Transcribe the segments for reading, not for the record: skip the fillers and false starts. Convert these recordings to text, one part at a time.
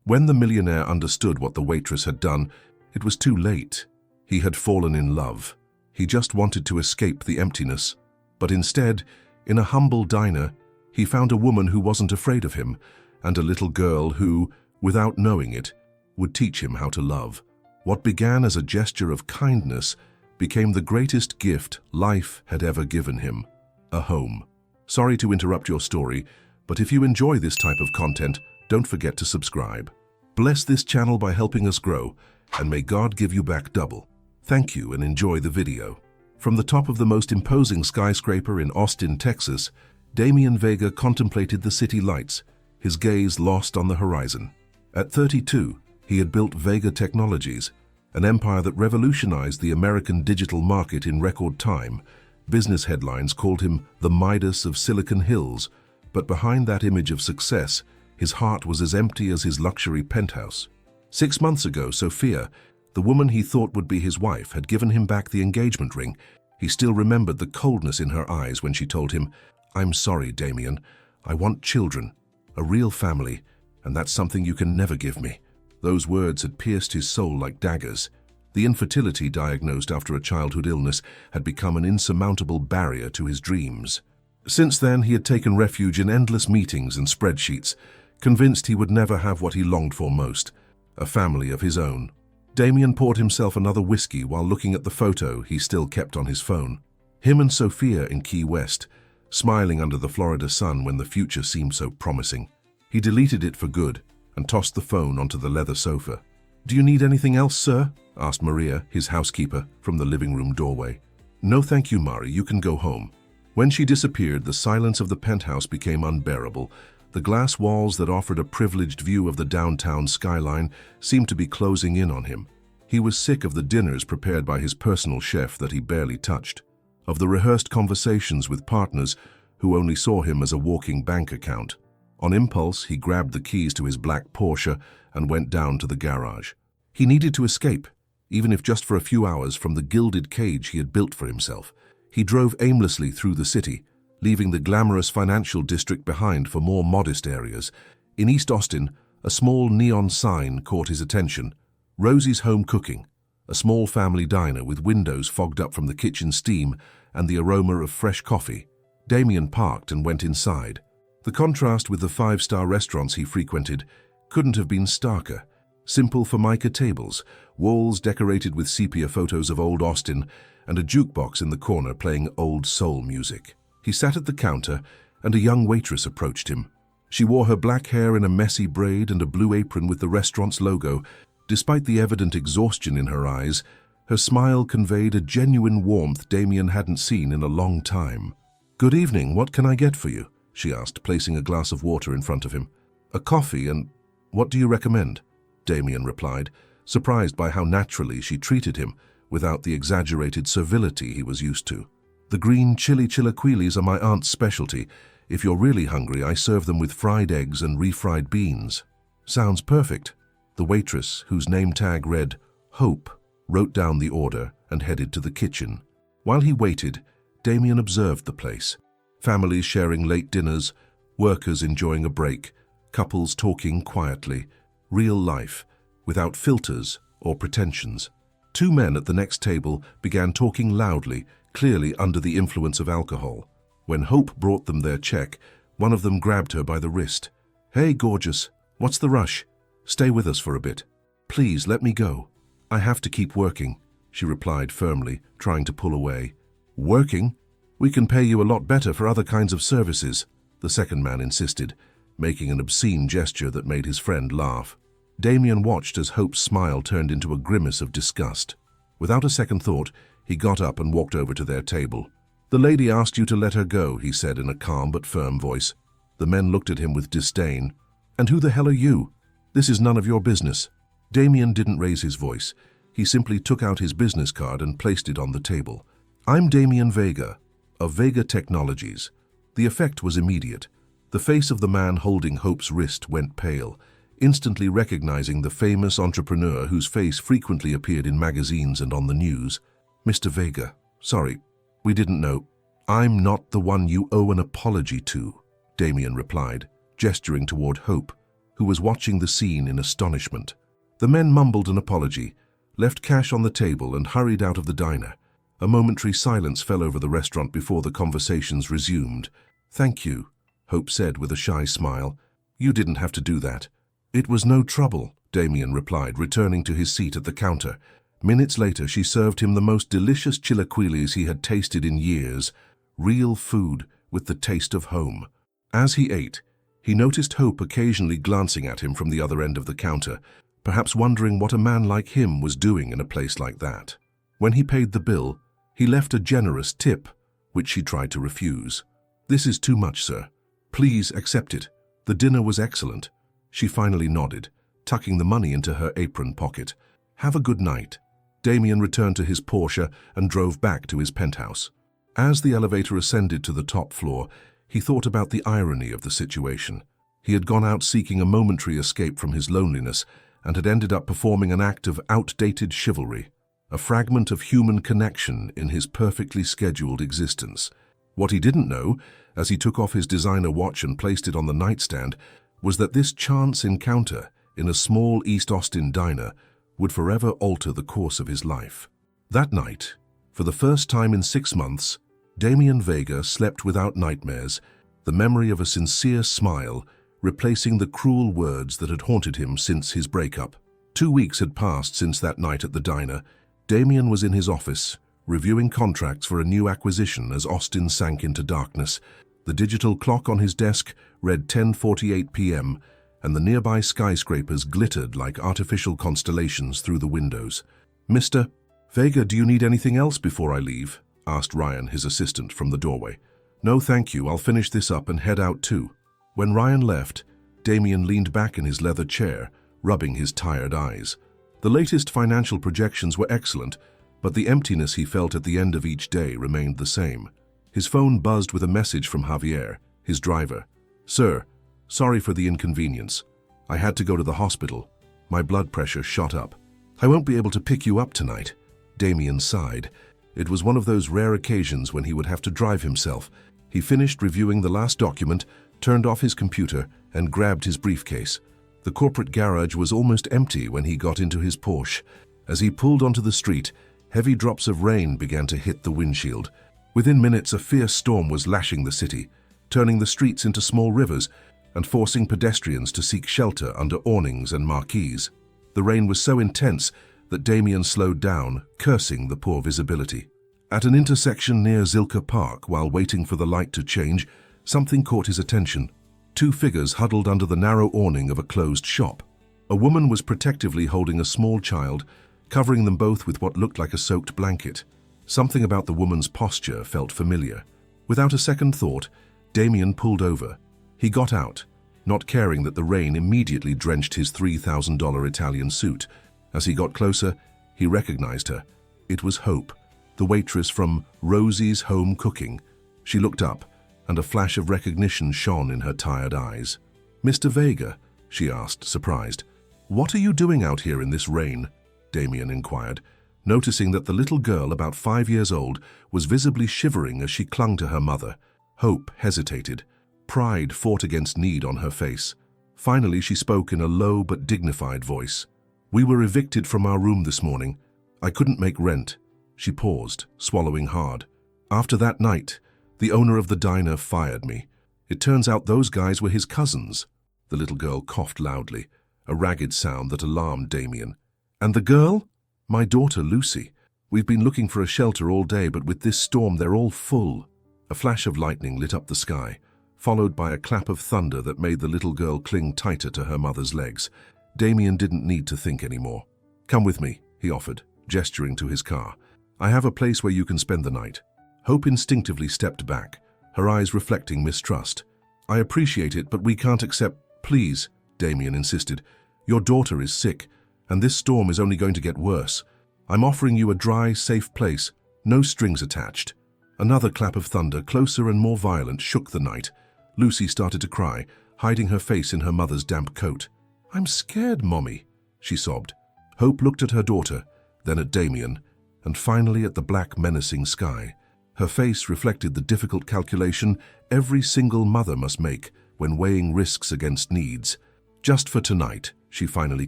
When the millionaire understood what the waitress had done, it was too late. He had fallen in love. He just wanted to escape the emptiness. But instead, in a humble diner, he found a woman who wasn't afraid of him, and a little girl who, without knowing it, would teach him how to love. What began as a gesture of kindness became the greatest gift life had ever given him: a home. Sorry to interrupt your story, but if you enjoy this type of content, don't forget to subscribe. Bless this channel by helping us grow, and may God give you back double. Thank you and enjoy the video. From the top of the most imposing skyscraper in Austin, Texas, Damian Vega contemplated the city lights, his gaze lost on the horizon. At 32, he had built Vega Technologies, an empire that revolutionized the American digital market in record time. Business headlines called him the Midas of Silicon Hills, but behind that image of success, his heart was as empty as his luxury penthouse. 6 months ago, Sophia, the woman he thought would be his wife, had given him back the engagement ring. He still remembered the coldness in her eyes when she told him, "I'm sorry, Damian. I want children, a real family, and that's something you can never give me." Those words had pierced his soul like daggers. The infertility diagnosed after a childhood illness had become an insurmountable barrier to his dreams. Since then, he had taken refuge in endless meetings and spreadsheets, convinced he would never have what he longed for most: a family of his own. Damian poured himself another whiskey while looking at the photo he still kept on his phone. Him and Sophia in Key West, smiling under the Florida sun when the future seemed so promising. He deleted it for good and tossed the phone onto the leather sofa. "Do you need anything else, sir?" asked Maria, his housekeeper, from the living room doorway. "No, thank you, Mari. You can go home." When she disappeared, the silence of the penthouse became unbearable. The glass walls that offered a privileged view of the downtown skyline seemed to be closing in on him. He was sick of the dinners prepared by his personal chef that he barely touched, of the rehearsed conversations with partners who only saw him as a walking bank account. On impulse, he grabbed the keys to his black Porsche and went down to the garage. He needed to escape, even if just for a few hours, from the gilded cage he had built for himself. He drove aimlessly through the city, leaving the glamorous financial district behind for more modest areas. In East Austin, a small neon sign caught his attention: Rosie's Home Cooking, a small family diner with windows fogged up from the kitchen steam and the aroma of fresh coffee. Damian parked and went inside. The contrast with the five-star restaurants he frequented couldn't have been starker. Simple formica tables, walls decorated with sepia photos of old Austin, and a jukebox in the corner playing old soul music. He sat at the counter, and a young waitress approached him. She wore her black hair in a messy braid and a blue apron with the restaurant's logo. Despite the evident exhaustion in her eyes, her smile conveyed a genuine warmth Damian hadn't seen in a long time. "Good evening, what can I get for you?" she asked, placing a glass of water in front of him. "A coffee, and what do you recommend?" Damian replied, surprised by how naturally she treated him, without the exaggerated servility he was used to. "The green chili chilaquiles are my aunt's specialty. If you're really hungry, I serve them with fried eggs and refried beans." "Sounds perfect." The waitress, whose name tag read Hope, wrote down the order and headed to the kitchen. While he waited, Damian observed the place. Families sharing late dinners, workers enjoying a break, couples talking quietly. Real life, without filters or pretensions. Two men at the next table began talking loudly, clearly under the influence of alcohol. When Hope brought them their check, one of them grabbed her by the wrist. "Hey, gorgeous, what's the rush? Stay with us for a bit. Please, let me go." "I have to keep working," she replied firmly, trying to pull away. "Working? We can pay you a lot better for other kinds of services," the second man insisted, making an obscene gesture that made his friend laugh. Damian watched as Hope's smile turned into a grimace of disgust. Without a second thought, he got up and walked over to their table. "The lady asked you to let her go," he said in a calm but firm voice. The men looked at him with disdain. "And who the hell are you? This is none of your business." Damian didn't raise his voice. He simply took out his business card and placed it on the table. "I'm Damian Vega, of Vega Technologies." The effect was immediate. The face of the man holding Hope's wrist went pale, instantly recognizing the famous entrepreneur whose face frequently appeared in magazines and on the news. "Mr. Vega, sorry, we didn't know." "I'm not the one you owe an apology to," Damian replied, gesturing toward Hope, who was watching the scene in astonishment. The men mumbled an apology, left cash on the table and hurried out of the diner. A momentary silence fell over the restaurant before the conversations resumed. "Thank you," Hope said with a shy smile. "You didn't have to do that." "It was no trouble," Damien replied, returning to his seat at the counter. Minutes later, she served him the most delicious chilaquiles he had tasted in years, real food with the taste of home. As he ate, he noticed Hope occasionally glancing at him from the other end of the counter, perhaps wondering what a man like him was doing in a place like that. When he paid the bill, he left a generous tip, which she tried to refuse. "This is too much, sir. Please accept it. The dinner was excellent." She finally nodded, tucking the money into her apron pocket. "Have a good night." Damien returned to his Porsche and drove back to his penthouse. As the elevator ascended to the top floor, he thought about the irony of the situation. He had gone out seeking a momentary escape from his loneliness and had ended up performing an act of outdated chivalry, a fragment of human connection in his perfectly scheduled existence. What he didn't know, as he took off his designer watch and placed it on the nightstand, was that this chance encounter in a small East Austin diner would forever alter the course of his life. That night, for the first time in 6 months, Damien Vega slept without nightmares, the memory of a sincere smile replacing the cruel words that had haunted him since his breakup. 2 weeks had passed since that night at the diner. Damien was in his office, reviewing contracts for a new acquisition as Austin sank into darkness. The digital clock on his desk read 10:48 p.m., and the nearby skyscrapers glittered like artificial constellations through the windows. "Mr. Vega, do you need anything else before I leave?" asked Ryan, his assistant, from the doorway. "No, thank you. I'll finish this up and head out too." When Ryan left, Damien leaned back in his leather chair, rubbing his tired eyes. The latest financial projections were excellent, but the emptiness he felt at the end of each day remained the same. His phone buzzed with a message from Javier, his driver. "Sir, sorry for the inconvenience. I had to go to the hospital. My blood pressure shot up. I won't be able to pick you up tonight." Damien sighed. It was one of those rare occasions when he would have to drive himself. He finished reviewing the last document, turned off his computer, and grabbed his briefcase. The corporate garage was almost empty when he got into his Porsche. As he pulled onto the street, heavy drops of rain began to hit the windshield. Within minutes, a fierce storm was lashing the city, turning the streets into small rivers and forcing pedestrians to seek shelter under awnings and marquees. The rain was so intense that Damien slowed down, cursing the poor visibility. At an intersection near Zilker Park, while waiting for the light to change, something caught his attention. 2 figures huddled under the narrow awning of a closed shop. A woman was protectively holding a small child, covering them both with what looked like a soaked blanket. Something about the woman's posture felt familiar. Without a second thought, Damien pulled over. He got out, not caring that the rain immediately drenched his $3,000 Italian suit. As he got closer, he recognized her. It was Hope, the waitress from Rosie's Home Cooking. She looked up, and a flash of recognition shone in her tired eyes. "Mr. Vega?" she asked, surprised. "What are you doing out here in this rain?" Damien inquired, noticing that the little girl, about 5 years old, was visibly shivering as she clung to her mother. Hope hesitated. Pride fought against need on her face. Finally, she spoke in a low but dignified voice. "We were evicted from our room this morning. I couldn't make rent." She paused, swallowing hard. "After that night, the owner of the diner fired me. It turns out those guys were his cousins." The little girl coughed loudly, a ragged sound that alarmed Damien. "And the girl?" "My daughter, Lucy. We've been looking for a shelter all day, but with this storm, they're all full." A flash of lightning lit up the sky, followed by a clap of thunder that made the little girl cling tighter to her mother's legs. Damien didn't need to think anymore. "Come with me," he offered, gesturing to his car. "I have a place where you can spend the night." Hope instinctively stepped back, her eyes reflecting mistrust. "I appreciate it, but we can't accept—" "Please," Damien insisted. "Your daughter is sick, and this storm is only going to get worse. I'm offering you a dry, safe place, no strings attached." Another clap of thunder, closer and more violent, shook the night. Lucy started to cry, hiding her face in her mother's damp coat. "I'm scared, Mommy," she sobbed. Hope looked at her daughter, then at Damien, and finally at the black, menacing sky. Her face reflected the difficult calculation every single mother must make when weighing risks against needs. Just for tonight, she finally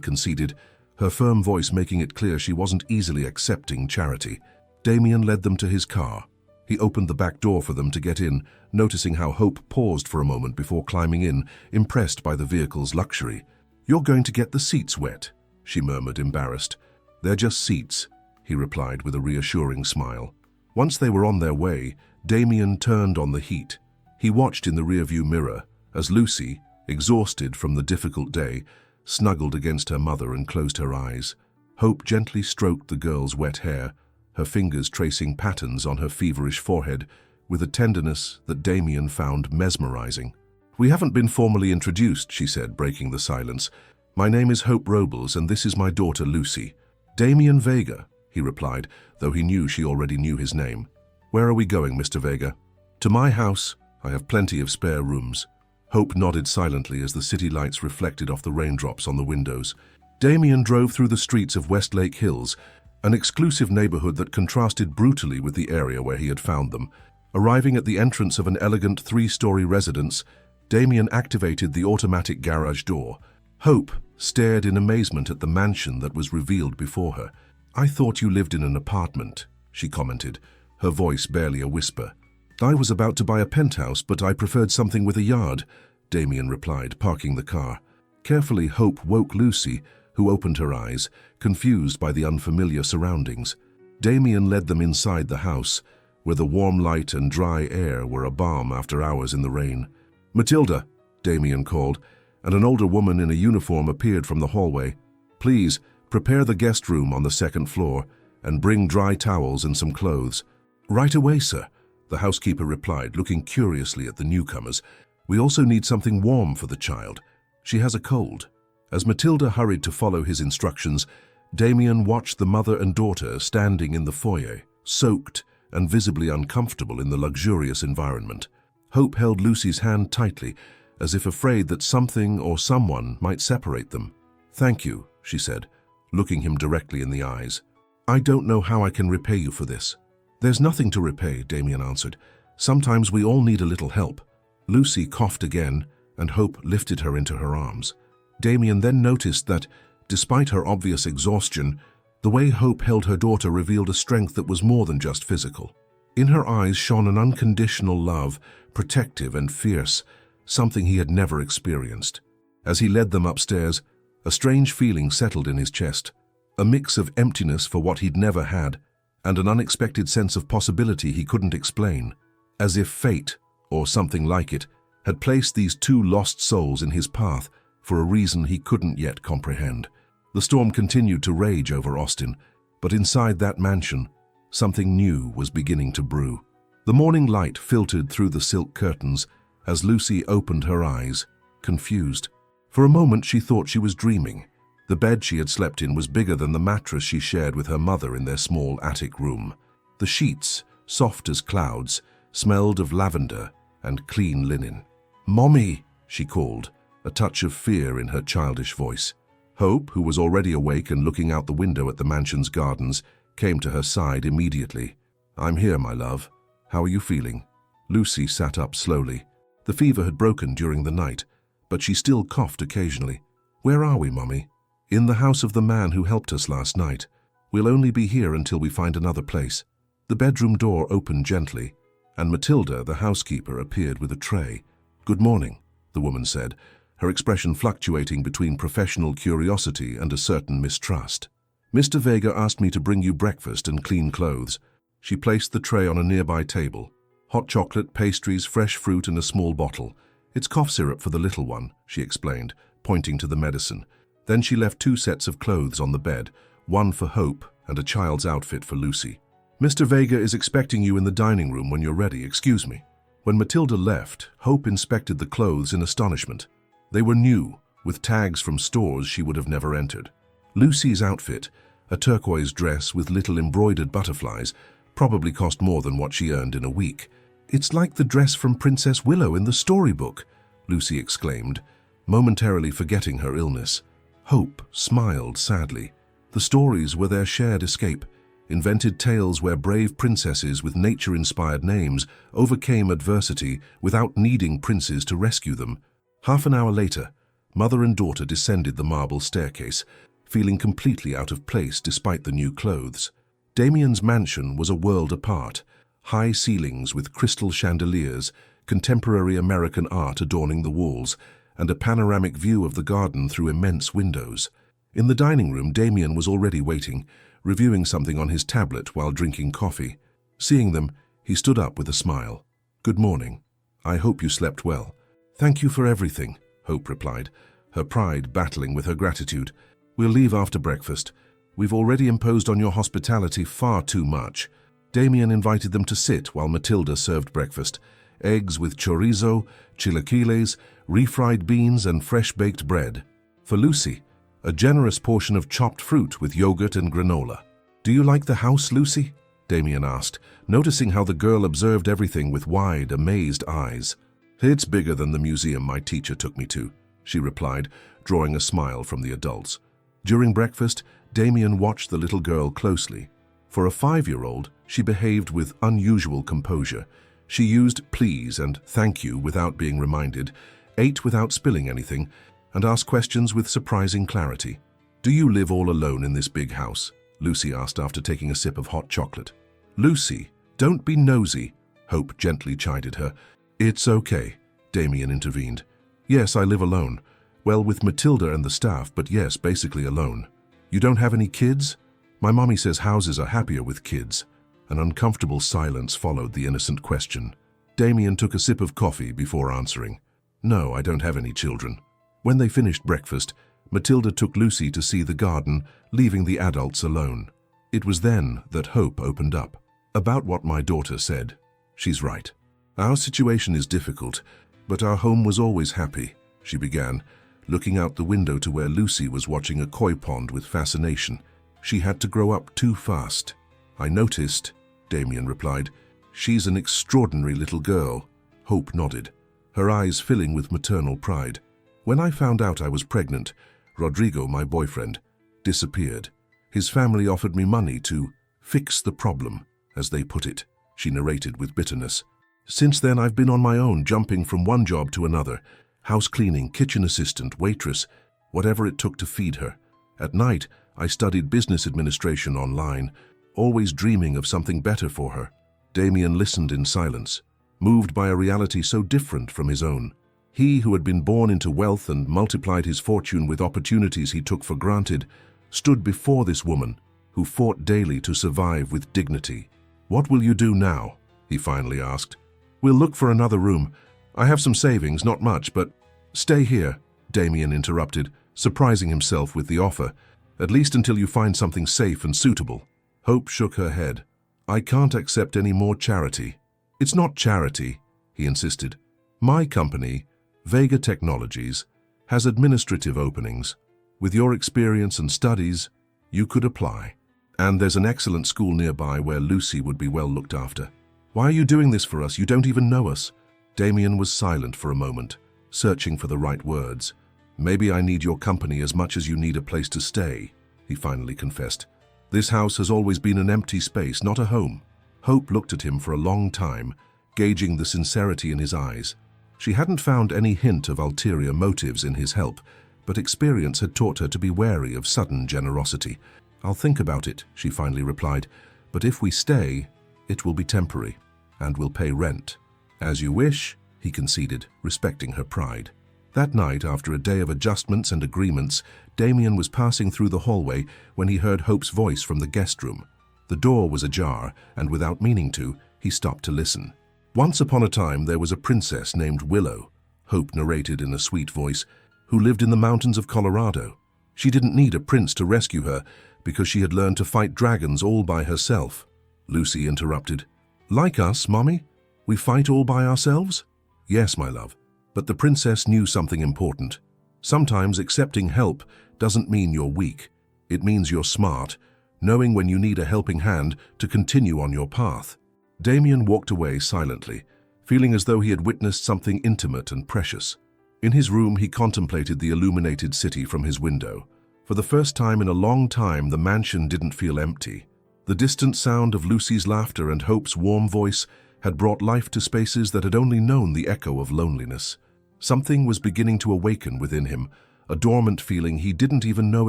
conceded, her firm voice making it clear she wasn't easily accepting charity. Damien led them to his car. He opened the back door for them to get in, noticing how Hope paused for a moment before climbing in, impressed by the vehicle's luxury. "You're going to get the seats wet," she murmured, embarrassed. "They're just seats," he replied with a reassuring smile. Once they were on their way, Damien turned on the heat. He watched in the rearview mirror as Lucy, exhausted from the difficult day, snuggled against her mother and closed her eyes. Hope gently stroked the girl's wet hair, her fingers tracing patterns on her feverish forehead with a tenderness that Damien found mesmerizing. "We haven't been formally introduced," she said, breaking the silence. "My name is Hope Robles, and this is my daughter Lucy." "Damien Vega," he replied, though he knew she already knew his name. "Where are we going, Mr. Vega?" "To my house. I have plenty of spare rooms." Hope nodded silently as the city lights reflected off the raindrops on the windows. Damien drove through the streets of Westlake Hills, an exclusive neighborhood that contrasted brutally with the area where he had found them. Arriving at the entrance of an elegant three-story residence, Damien activated the automatic garage door. Hope stared in amazement at the mansion that was revealed before her. "I thought you lived in an apartment," she commented, her voice barely a whisper. "I was about to buy a penthouse, but I preferred something with a yard," Damien replied, parking the car. Carefully, Hope woke Lucy, who opened her eyes, confused by the unfamiliar surroundings. Damien led them inside the house, where the warm light and dry air were a balm after hours in the rain. "Matilda," Damien called, and an older woman in a uniform appeared from the hallway. "Please, prepare the guest room on the second floor, and bring dry towels and some clothes." "Right away, sir," the housekeeper replied, looking curiously at the newcomers. "We also need something warm for the child. She has a cold." As Matilda hurried to follow his instructions, Damien watched the mother and daughter standing in the foyer, soaked and visibly uncomfortable in the luxurious environment. Hope held Lucy's hand tightly, as if afraid that something or someone might separate them. "Thank you," she said, looking him directly in the eyes. "I don't know how I can repay you for this." "There's nothing to repay," Damien answered. "Sometimes we all need a little help." Lucy coughed again, and Hope lifted her into her arms. Damien then noticed that, despite her obvious exhaustion, the way Hope held her daughter revealed a strength that was more than just physical. In her eyes shone an unconditional love, protective and fierce, something he had never experienced. As he led them upstairs, a strange feeling settled in his chest, a mix of emptiness for what he'd never had, and an unexpected sense of possibility he couldn't explain, as if fate, or something like it, had placed these two lost souls in his path for a reason he couldn't yet comprehend. The storm continued to rage over Austin, but inside that mansion, something new was beginning to brew. The morning light filtered through the silk curtains as Lucy opened her eyes, confused. For a moment she thought she was dreaming. The bed she had slept in was bigger than the mattress she shared with her mother in their small attic room. The sheets, soft as clouds, smelled of lavender and clean linen. "Mommy," she called, a touch of fear in her childish voice. Hope, who was already awake and looking out the window at the mansion's gardens, came to her side immediately. "I'm here, my love. How are you feeling?" Lucy sat up slowly. The fever had broken during the night, but she still coughed occasionally. "Where are we, Mommy?" "In the house of the man who helped us last night. We'll only be here until we find another place." The bedroom door opened gently, and Matilda, the housekeeper, appeared with a tray. "Good morning," the woman said, her expression fluctuating between professional curiosity and a certain mistrust. "Mr. Vega asked me to bring you breakfast and clean clothes." She placed the tray on a nearby table. "Hot chocolate, pastries, fresh fruit, and a small bottle. It's cough syrup for the little one," she explained, pointing to the medicine. Then she left 2 sets of clothes on the bed, one for Hope and a child's outfit for Lucy. "Mr. Vega is expecting you in the dining room when you're ready, excuse me." When Matilda left, Hope inspected the clothes in astonishment. They were new, with tags from stores she would have never entered. Lucy's outfit, a turquoise dress with little embroidered butterflies, probably cost more than what she earned in a week. "It's like the dress from Princess Willow in the storybook," Lucy exclaimed, momentarily forgetting her illness. Hope smiled sadly. The stories were their shared escape, invented tales where brave princesses with nature-inspired names overcame adversity without needing princes to rescue them. Half an hour later, Mother and daughter descended the marble staircase, feeling completely out of place despite the new clothes. Damien's mansion was a world apart. High ceilings with crystal chandeliers, contemporary American art adorning the walls, and a panoramic view of the garden through immense windows. In the dining room, Damien was already waiting, reviewing something on his tablet while drinking coffee. Seeing them, he stood up with a smile. "Good morning. I hope you slept well." "Thank you for everything," Hope replied, her pride battling with her gratitude. "We'll leave after breakfast. We've already imposed on your hospitality far too much." Damien invited them to sit while Matilda served breakfast. Eggs with chorizo, chilaquiles, refried beans and fresh-baked bread. For Lucy, a generous portion of chopped fruit with yogurt and granola. "Do you like the house, Lucy?" Damien asked, noticing how the girl observed everything with wide, amazed eyes. "It's bigger than the museum my teacher took me to," she replied, drawing a smile from the adults. During breakfast, Damien watched the little girl closely. For a 5-year-old, she behaved with unusual composure. She used please and thank you without being reminded, ate without spilling anything, and asked questions with surprising clarity. "Do you live all alone in this big house?" Lucy asked after taking a sip of hot chocolate. "Lucy, don't be nosy," Hope gently chided her. "It's okay," Damien intervened. "Yes, I live alone. Well, with Matilda and the staff, but yes, basically alone." "You don't have any kids?" "My mommy says houses are happier with kids." An uncomfortable silence followed the innocent question. Damien took a sip of coffee before answering. "No, I don't have any children." When they finished breakfast, Matilda took Lucy to see the garden, leaving the adults alone. It was then that Hope opened up. "About what my daughter said. She's right. Our situation is difficult, but our home was always happy," she began, looking out the window to where Lucy was watching a koi pond with fascination. "She had to grow up too fast." "I noticed," Damien replied. "She's an extraordinary little girl." Hope nodded, her eyes filling with maternal pride. "When I found out I was pregnant, Rodrigo, my boyfriend, disappeared. His family offered me money to fix the problem, as they put it," she narrated with bitterness. "Since then, I've been on my own, jumping from one job to another. House cleaning, kitchen assistant, waitress, whatever it took to feed her. At night, I studied business administration online, always dreaming of something better for her." Damien listened in silence, moved by a reality so different from his own. He, who had been born into wealth and multiplied his fortune with opportunities he took for granted, stood before this woman, who fought daily to survive with dignity. "What will you do now?" he finally asked. "We'll look for another room. I have some savings, not much, but—" "Stay here," Damien interrupted, surprising himself with the offer. "At least until you find something safe and suitable." Hope shook her head. "I can't accept any more charity." "It's not charity," he insisted. "My company, Vega Technologies, has administrative openings. With your experience and studies, you could apply. And there's an excellent school nearby where Lucy would be well looked after." "Why are you doing this for us? You don't even know us." Damien was silent for a moment, searching for the right words. "Maybe I need your company as much as you need a place to stay," he finally confessed. "This house has always been an empty space, not a home." Hope looked at him for a long time, gauging the sincerity in his eyes. She hadn't found any hint of ulterior motives in his help, but experience had taught her to be wary of sudden generosity. "I'll think about it," she finally replied, "but if we stay, it will be temporary, and we'll pay rent." "As you wish," he conceded, respecting her pride. That night, after a day of adjustments and agreements, Damien was passing through the hallway when he heard Hope's voice from the guest room. The door was ajar, and without meaning to, he stopped to listen. "Once upon a time, there was a princess named Willow," Hope narrated in a sweet voice, "who lived in the mountains of Colorado. She didn't need a prince to rescue her because she had learned to fight dragons all by herself." Lucy interrupted. "Like us, Mommy? We fight all by ourselves?" "Yes, my love. But the princess knew something important. Sometimes accepting help doesn't mean you're weak. It means you're smart, knowing when you need a helping hand to continue on your path." Damien walked away silently, feeling as though he had witnessed something intimate and precious. In his room, he contemplated the illuminated city from his window. For the first time in a long time, the mansion didn't feel empty. The distant sound of Lucy's laughter and Hope's warm voice had brought life to spaces that had only known the echo of loneliness. Something was beginning to awaken within him, a dormant feeling he didn't even know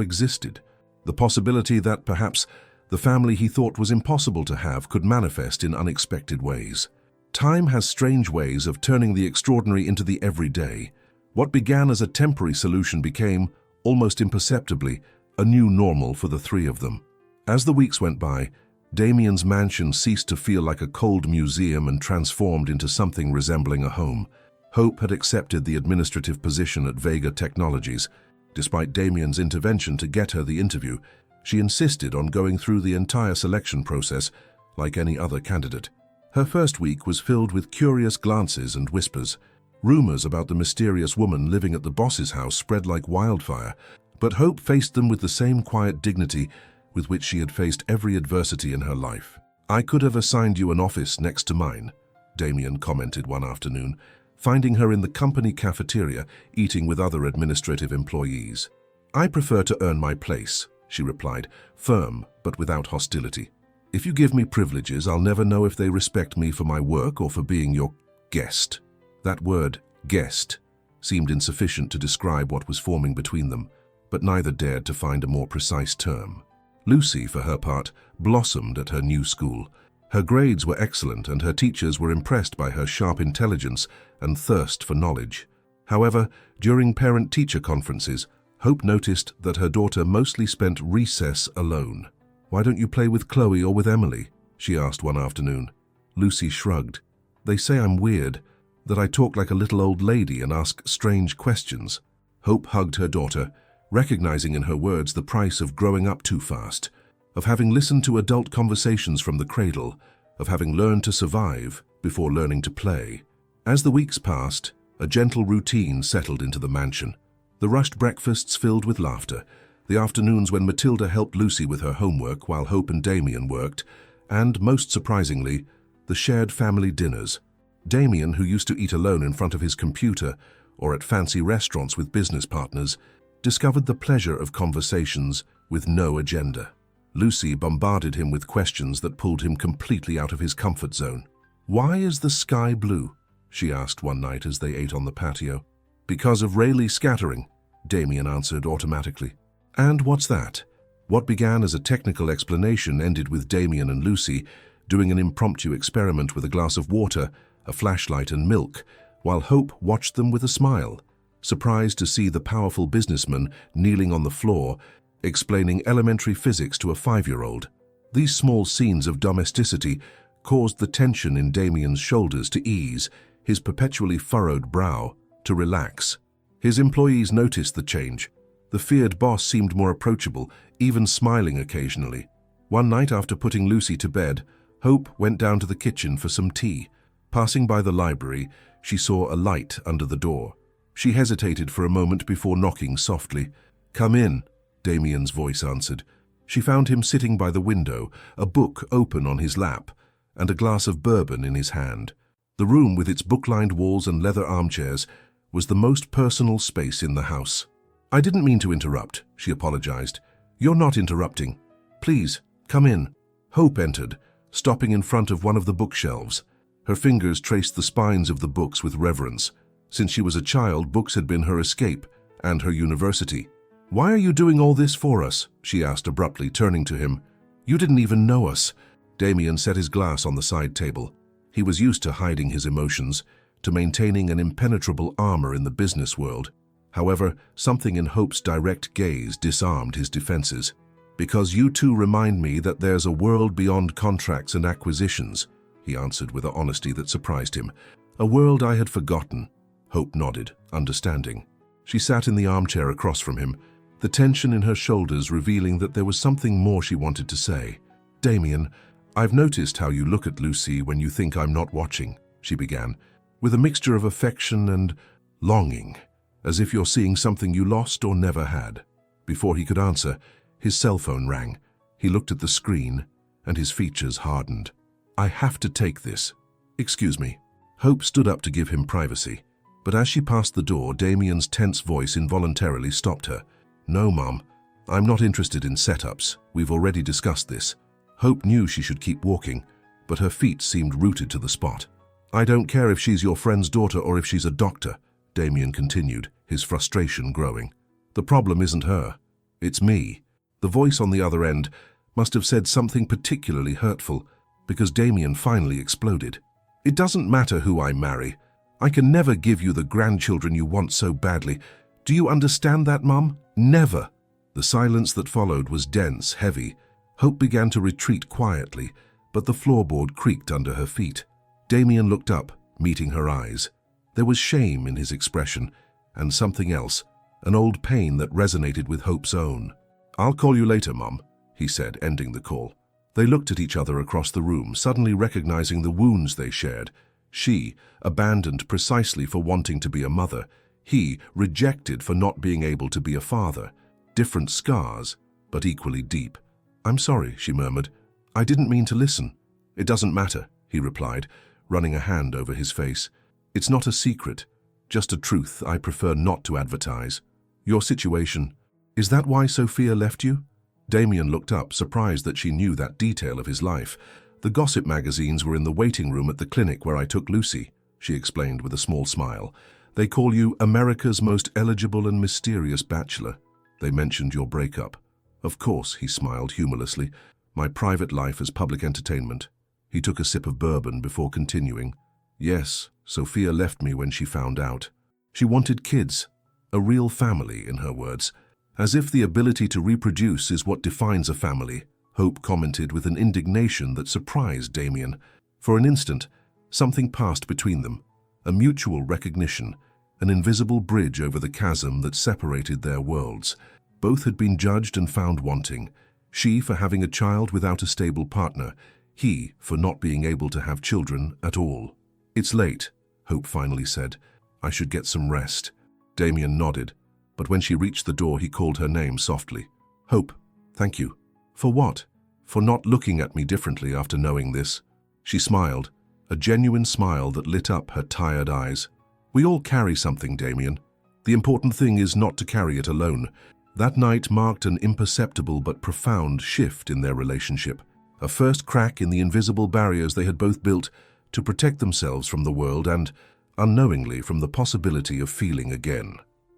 existed. The possibility that perhaps the family he thought was impossible to have could manifest in unexpected ways. Time has strange ways of turning the extraordinary into the everyday. What began as a temporary solution became, almost imperceptibly, a new normal for the three of them. As the weeks went by, Damien's mansion ceased to feel like a cold museum and transformed into something resembling a home. Hope had accepted the administrative position at Vega Technologies. Despite Damien's intervention to get her the interview, she insisted on going through the entire selection process like any other candidate. Her first week was filled with curious glances and whispers. Rumors about the mysterious woman living at the boss's house spread like wildfire, but Hope faced them with the same quiet dignity with which she had faced every adversity in her life. "I could have assigned you an office next to mine," Damien commented one afternoon, finding her in the company cafeteria eating with other administrative employees. "I prefer to earn my place," she replied, firm but without hostility. "If you give me privileges, I'll never know if they respect me for my work or for being your guest." That word, guest, seemed insufficient to describe what was forming between them, but neither dared to find a more precise term. Lucy, for her part, blossomed at her new school. Her grades were excellent and her teachers were impressed by her sharp intelligence and thirst for knowledge. However, during parent-teacher conferences, Hope noticed that her daughter mostly spent recess alone. "Why don't you play with Chloe or with Emily?" she asked one afternoon. Lucy shrugged. "They say I'm weird, that I talk like a little old lady and ask strange questions." Hope hugged her daughter, recognizing in her words the price of growing up too fast, of having listened to adult conversations from the cradle, of having learned to survive before learning to play. As the weeks passed, a gentle routine settled into the mansion. The rushed breakfasts filled with laughter, the afternoons when Matilda helped Lucy with her homework while Hope and Damien worked, and, most surprisingly, the shared family dinners. Damien, who used to eat alone in front of his computer or at fancy restaurants with business partners, discovered the pleasure of conversations with no agenda. Lucy bombarded him with questions that pulled him completely out of his comfort zone. "Why is the sky blue?" she asked one night as they ate on the patio. "Because of Rayleigh scattering," Damien answered automatically. "And what's that?" What began as a technical explanation ended with Damien and Lucy doing an impromptu experiment with a glass of water, a flashlight and milk, while Hope watched them with a smile, surprised to see the powerful businessman kneeling on the floor, explaining elementary physics to a 5-year-old. These small scenes of domesticity caused the tension in Damien's shoulders to ease, his perpetually furrowed brow to relax. His employees noticed the change. The feared boss seemed more approachable, even smiling occasionally. One night after putting Lucy to bed, Hope went down to the kitchen for some tea. Passing by the library, she saw a light under the door. She hesitated for a moment before knocking softly. "Come in," Damien's voice answered. She found him sitting by the window, a book open on his lap, and a glass of bourbon in his hand. The room, with its book-lined walls and leather armchairs, was the most personal space in the house. "I didn't mean to interrupt," she apologized. "You're not interrupting. Please, come in." Hope entered, stopping in front of one of the bookshelves. Her fingers traced the spines of the books with reverence. Since she was a child, books had been her escape and her university. "Why are you doing all this for us?" she asked abruptly, turning to him. "You didn't even know us." Damien set his glass on the side table. He was used to hiding his emotions, to maintaining an impenetrable armor in the business world. However, something in Hope's direct gaze disarmed his defenses. "Because you two remind me that there's a world beyond contracts and acquisitions," he answered with an honesty that surprised him. "A world I had forgotten." Hope nodded, understanding. She sat in the armchair across from him, the tension in her shoulders revealing that there was something more she wanted to say. "Damien, I've noticed how you look at Lucy when you think I'm not watching," she began, with a mixture of affection and longing, as if you're seeing something you lost or never had. Before he could answer, his cell phone rang. He looked at the screen, and his features hardened. "I have to take this." "Excuse me." Hope stood up to give him privacy, but as she passed the door, Damien's tense voice involuntarily stopped her. "No, Mom. I'm not interested in setups. We've already discussed this." Hope knew she should keep walking, but her feet seemed rooted to the spot. "I don't care if she's your friend's daughter or if she's a doctor," Damien continued, his frustration growing. The problem isn't her. It's me. The voice on the other end must have said something particularly hurtful, because Damien finally exploded. It doesn't matter who I marry. I can never give you the grandchildren you want so badly. Do you understand that, Mum? Never. The silence that followed was dense, heavy. Hope began to retreat quietly, but the floorboard creaked under her feet. Damien looked up, meeting her eyes. There was shame in his expression, and something else, an old pain that resonated with Hope's own. "I'll call you later, Mum," he said, ending the call. They looked at each other across the room, suddenly recognizing the wounds they shared. She, abandoned precisely for wanting to be a mother. He, rejected for not being able to be a father. Different scars, but equally deep. "I'm sorry," she murmured. "I didn't mean to listen." "It doesn't matter," he replied, running a hand over his face. "It's not a secret, just a truth I prefer not to advertise. Your situation, is that why Sophia left you?" Damien looked up, surprised that she knew that detail of his life. "The gossip magazines were in the waiting room at the clinic where I took Lucy," she explained with a small smile. "They call you America's most eligible and mysterious bachelor. They mentioned your breakup." "Of course," he smiled humorlessly. "My private life as public entertainment." He took a sip of bourbon before continuing. "Yes, Sophia left me when she found out. She wanted kids, a real family, in her words. As if the ability to reproduce is what defines a family," Hope commented with an indignation that surprised Damien. For an instant, something passed between them, a mutual recognition, an invisible bridge over the chasm that separated their worlds. Both had been judged and found wanting. She for having a child without a stable partner, he for not being able to have children at all. "It's late," Hope finally said. "I should get some rest." Damien nodded, but when she reached the door he called her name softly. "Hope, thank you." "For what?" "For not looking at me differently after knowing this." She smiled, a genuine smile that lit up her tired eyes. "We all carry something, Damien. The important thing is not to carry it alone." That night marked an imperceptible but profound shift in their relationship, a first crack in the invisible barriers they had both built to protect themselves from the world and, unknowingly, from the possibility of feeling again.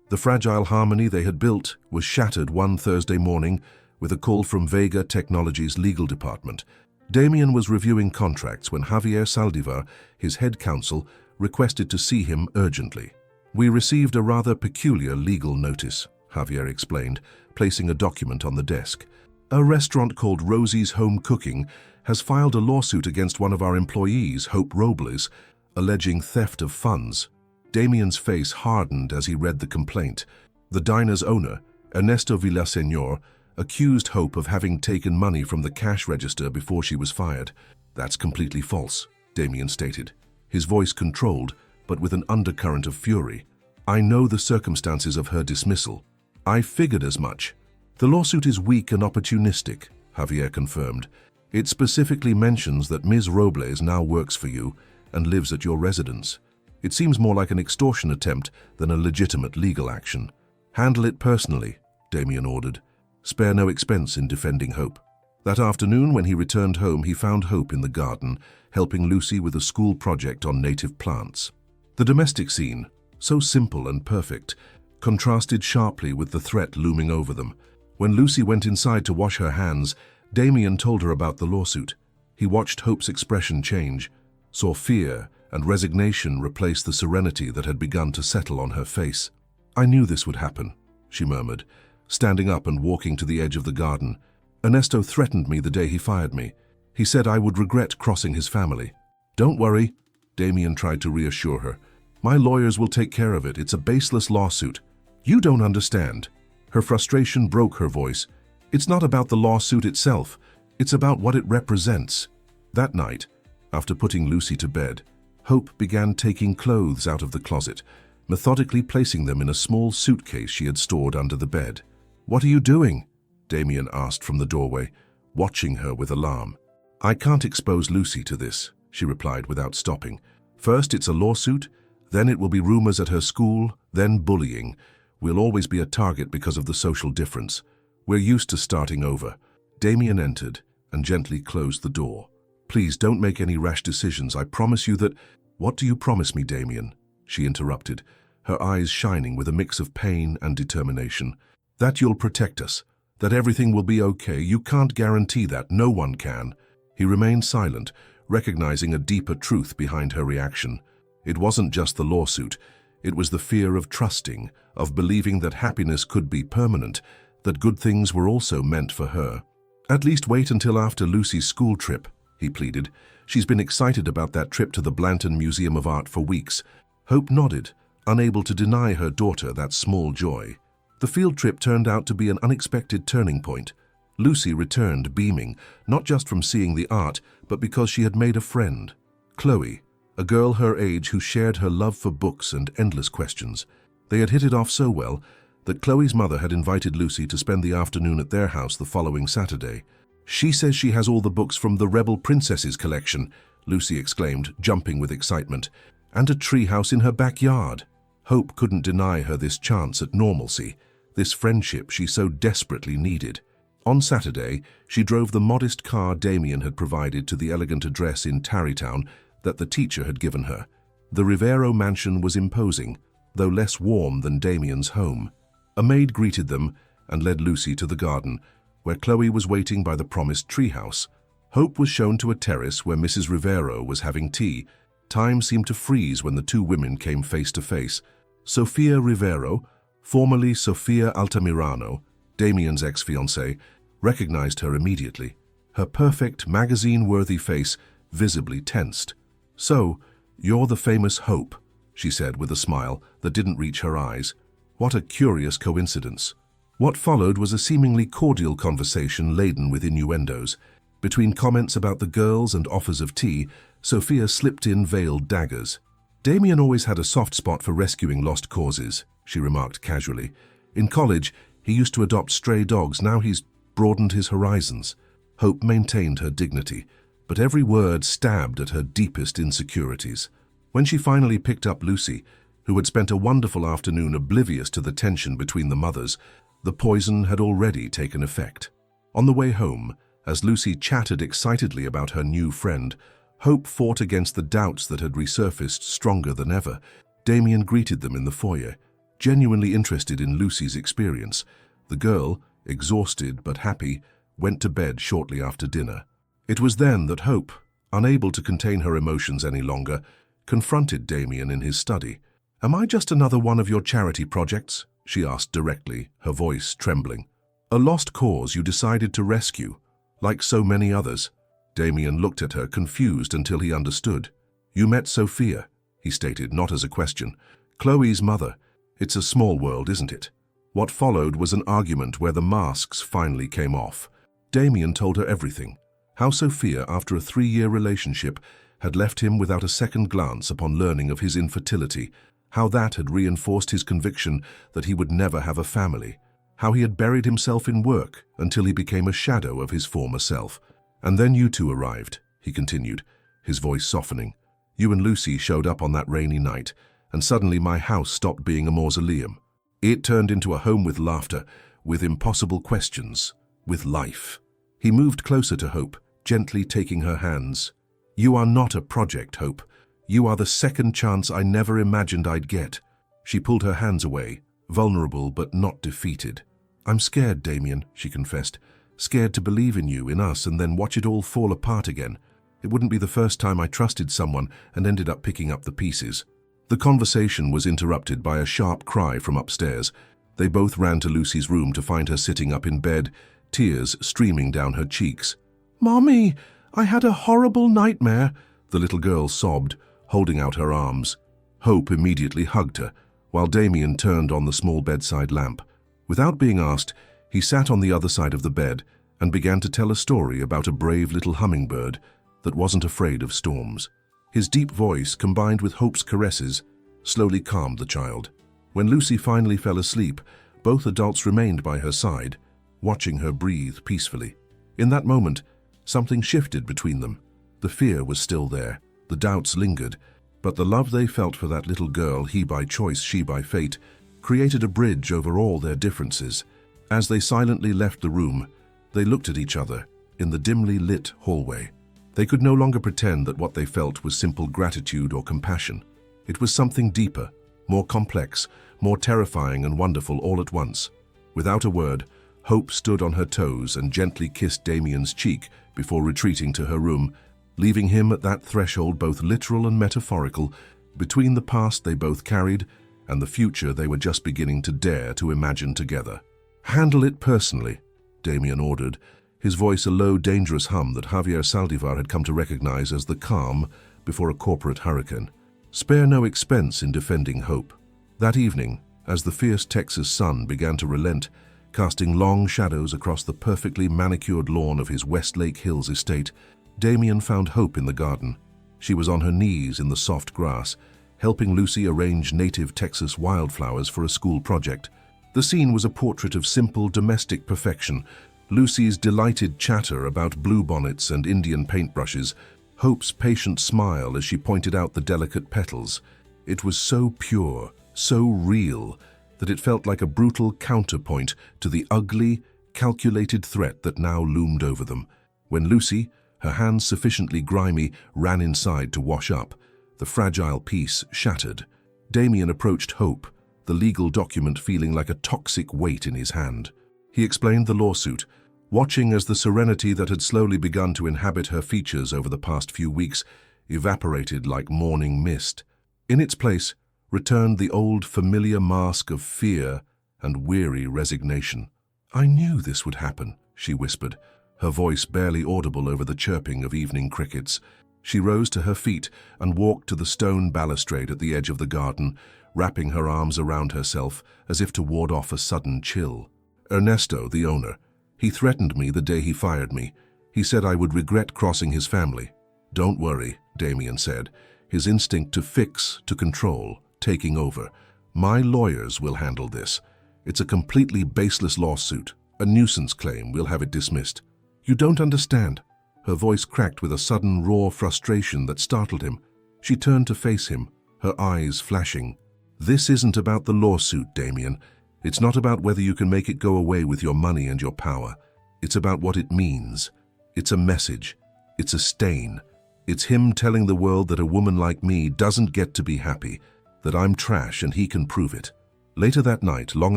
The fragile harmony they had built was shattered one Thursday morning with a call from Vega Technologies' legal department. Damien was reviewing contracts when Javier Saldivar, his head counsel, requested to see him urgently. "We received a rather peculiar legal notice," Javier explained, placing a document on the desk. "A restaurant called Rosie's Home Cooking has filed a lawsuit against one of our employees, Hope Robles, alleging theft of funds." Damien's face hardened as he read the complaint. The diner's owner, Ernesto Villaseñor, accused Hope of having taken money from the cash register before she was fired. "That's completely false," Damien stated, his voice controlled, but with an undercurrent of fury. "I know the circumstances of her dismissal. I figured as much." "The lawsuit is weak and opportunistic," Javier confirmed. "It specifically mentions that Ms. Robles now works for you and lives at your residence. It seems more like an extortion attempt than a legitimate legal action." "Handle it personally," Damien ordered. "Spare no expense in defending Hope." That afternoon, when he returned home, he found Hope in the garden, helping Lucy with a school project on native plants. The domestic scene, so simple and perfect, contrasted sharply with the threat looming over them. When Lucy went inside to wash her hands, Damien told her about the lawsuit. He watched Hope's expression change, saw fear and resignation replace the serenity that had begun to settle on her face. "I knew this would happen," she murmured, standing up and walking to the edge of the garden. "Ernesto threatened me the day he fired me. He said I would regret crossing his family." "Don't worry," Damien tried to reassure her. "My lawyers will take care of it. It's a baseless lawsuit." "You don't understand." Her frustration broke her voice. "It's not about the lawsuit itself. It's about what it represents." That night, after putting Lucy to bed, Hope began taking clothes out of the closet, methodically placing them in a small suitcase she had stored under the bed. "What are you doing?" Damien asked from the doorway, watching her with alarm. "I can't expose Lucy to this," she replied without stopping. "First it's a lawsuit, then it will be rumors at her school, then bullying. We'll always be a target because of the social difference. We're used to starting over." Damien entered and gently closed the door. "Please don't make any rash decisions. I promise you that—" "What do you promise me, Damien?" she interrupted, her eyes shining with a mix of pain and determination. "That you'll protect us, that everything will be okay. You can't guarantee that, no one can." He remained silent, recognizing a deeper truth behind her reaction. It wasn't just the lawsuit, it was the fear of trusting, of believing that happiness could be permanent, that good things were also meant for her. "At least wait until after Lucy's school trip," he pleaded. "She's been excited about that trip to the Blanton Museum of Art for weeks." Hope nodded, unable to deny her daughter that small joy. The field trip turned out to be an unexpected turning point. Lucy returned beaming, not just from seeing the art, but because she had made a friend. Chloe, a girl her age who shared her love for books and endless questions. They had hit it off so well that Chloe's mother had invited Lucy to spend the afternoon at their house the following Saturday. "She says she has all the books from the Rebel Princesses collection," Lucy exclaimed, jumping with excitement. "And a treehouse in her backyard." Hope couldn't deny her this chance at normalcy, this friendship she so desperately needed. On Saturday, she drove the modest car Damien had provided to the elegant address in Tarrytown that the teacher had given her. The Rivero mansion was imposing, though less warm than Damien's home. A maid greeted them and led Lucy to the garden, where Chloe was waiting by the promised treehouse. Hope was shown to a terrace where Mrs. Rivero was having tea. Time seemed to freeze when the two women came face to face. Sofia Rivero, formerly Sofia Altamirano, Damien's ex-fiancée, recognized her immediately, her perfect, magazine-worthy face visibly tensed. "So, you're the famous Hope," she said with a smile that didn't reach her eyes. What a curious coincidence. What followed was a seemingly cordial conversation laden with innuendos. Between comments about the girls and offers of tea, Sophia slipped in veiled daggers. "Damien always had a soft spot for rescuing lost causes," she remarked casually. "In college, he used to adopt stray dogs. Now he's broadened his horizons." Hope maintained her dignity, but every word stabbed at her deepest insecurities. When she finally picked up Lucy, who had spent a wonderful afternoon oblivious to the tension between the mothers, the poison had already taken effect. On the way home, as Lucy chatted excitedly about her new friend, Hope fought against the doubts that had resurfaced stronger than ever. Damien greeted them in the foyer, genuinely interested in Lucy's experience. The girl, exhausted but happy, went to bed shortly after dinner. It was then that Hope, unable to contain her emotions any longer, confronted Damien in his study. "Am I just another one of your charity projects?" she asked directly, her voice trembling. "A lost cause you decided to rescue, like so many others." Damien looked at her, confused until he understood. "You met Sophia," he stated, not as a question. "Chloe's mother. It's a small world, isn't it?" What followed was an argument where the masks finally came off. Damien told her everything. How Sophia, after a 3-year relationship, had left him without a second glance upon learning of his infertility. How that had reinforced his conviction that he would never have a family. How he had buried himself in work until he became a shadow of his former self. "And then you two arrived," he continued, his voice softening. "You and Lucy showed up on that rainy night, and suddenly my house stopped being a mausoleum. It turned into a home with laughter, with impossible questions, with life." He moved closer to Hope, gently taking her hands. "You are not a project, Hope. You are the second chance I never imagined I'd get." She pulled her hands away, vulnerable but not defeated. "I'm scared, Damien," she confessed. "Scared to believe in you, in us, and then watch it all fall apart again. It wouldn't be the first time I trusted someone and ended up picking up the pieces." The conversation was interrupted by a sharp cry from upstairs. They both ran to Lucy's room to find her sitting up in bed, tears streaming down her cheeks. "Mommy, I had a horrible nightmare," the little girl sobbed, holding out her arms. Hope immediately hugged her, while Damien turned on the small bedside lamp. Without being asked, he sat on the other side of the bed and began to tell a story about a brave little hummingbird that wasn't afraid of storms. His deep voice, combined with Hope's caresses, slowly calmed the child. When Lucy finally fell asleep, both adults remained by her side, watching her breathe peacefully. In that moment, something shifted between them. The fear was still there, the doubts lingered, but the love they felt for that little girl, he by choice, she by fate, created a bridge over all their differences. As they silently left the room, they looked at each other in the dimly lit hallway. They could no longer pretend that what they felt was simple gratitude or compassion. It was something deeper, more complex, more terrifying and wonderful all at once. Without a word, Hope stood on her toes and gently kissed Damien's cheek before retreating to her room, leaving him at that threshold both literal and metaphorical, between the past they both carried and the future they were just beginning to dare to imagine together. "Handle it personally," Damien ordered, his voice a low, dangerous hum that Javier Saldivar had come to recognize as the calm before a corporate hurricane. "Spare no expense in defending Hope." That evening, as the fierce Texas sun began to relent, casting long shadows across the perfectly manicured lawn of his Westlake Hills estate, Damien found Hope in the garden. She was on her knees in the soft grass, helping Lucy arrange native Texas wildflowers for a school project. The scene was a portrait of simple domestic perfection. Lucy's delighted chatter about bluebonnets and Indian paintbrushes, Hope's patient smile as she pointed out the delicate petals. It was so pure, so real, that it felt like a brutal counterpoint to the ugly, calculated threat that now loomed over them. When Lucy, her hands sufficiently grimy, ran inside to wash up, the fragile piece shattered. Damien approached Hope, the legal document feeling like a toxic weight in his hand. He explained the lawsuit, watching as the serenity that had slowly begun to inhabit her features over the past few weeks evaporated like morning mist. In its place returned the old familiar mask of fear and weary resignation. "I knew this would happen," she whispered, her voice barely audible over the chirping of evening crickets. She rose to her feet and walked to the stone balustrade at the edge of the garden, wrapping her arms around herself as if to ward off a sudden chill. "Ernesto, the owner, he threatened me the day he fired me. He said I would regret crossing his family." "Don't worry," Damien said, his instinct to fix, to control, taking over. "My lawyers will handle this. It's a completely baseless lawsuit, a nuisance claim. We'll have it dismissed." "You don't understand." Her voice cracked with a sudden raw frustration that startled him. She turned to face him, her eyes flashing. "This isn't about the lawsuit, Damien. It's not about whether you can make it go away with your money and your power. It's about what it means. It's a message. It's a stain. It's him telling the world that a woman like me doesn't get to be happy, that I'm trash and he can prove it." Later that night, long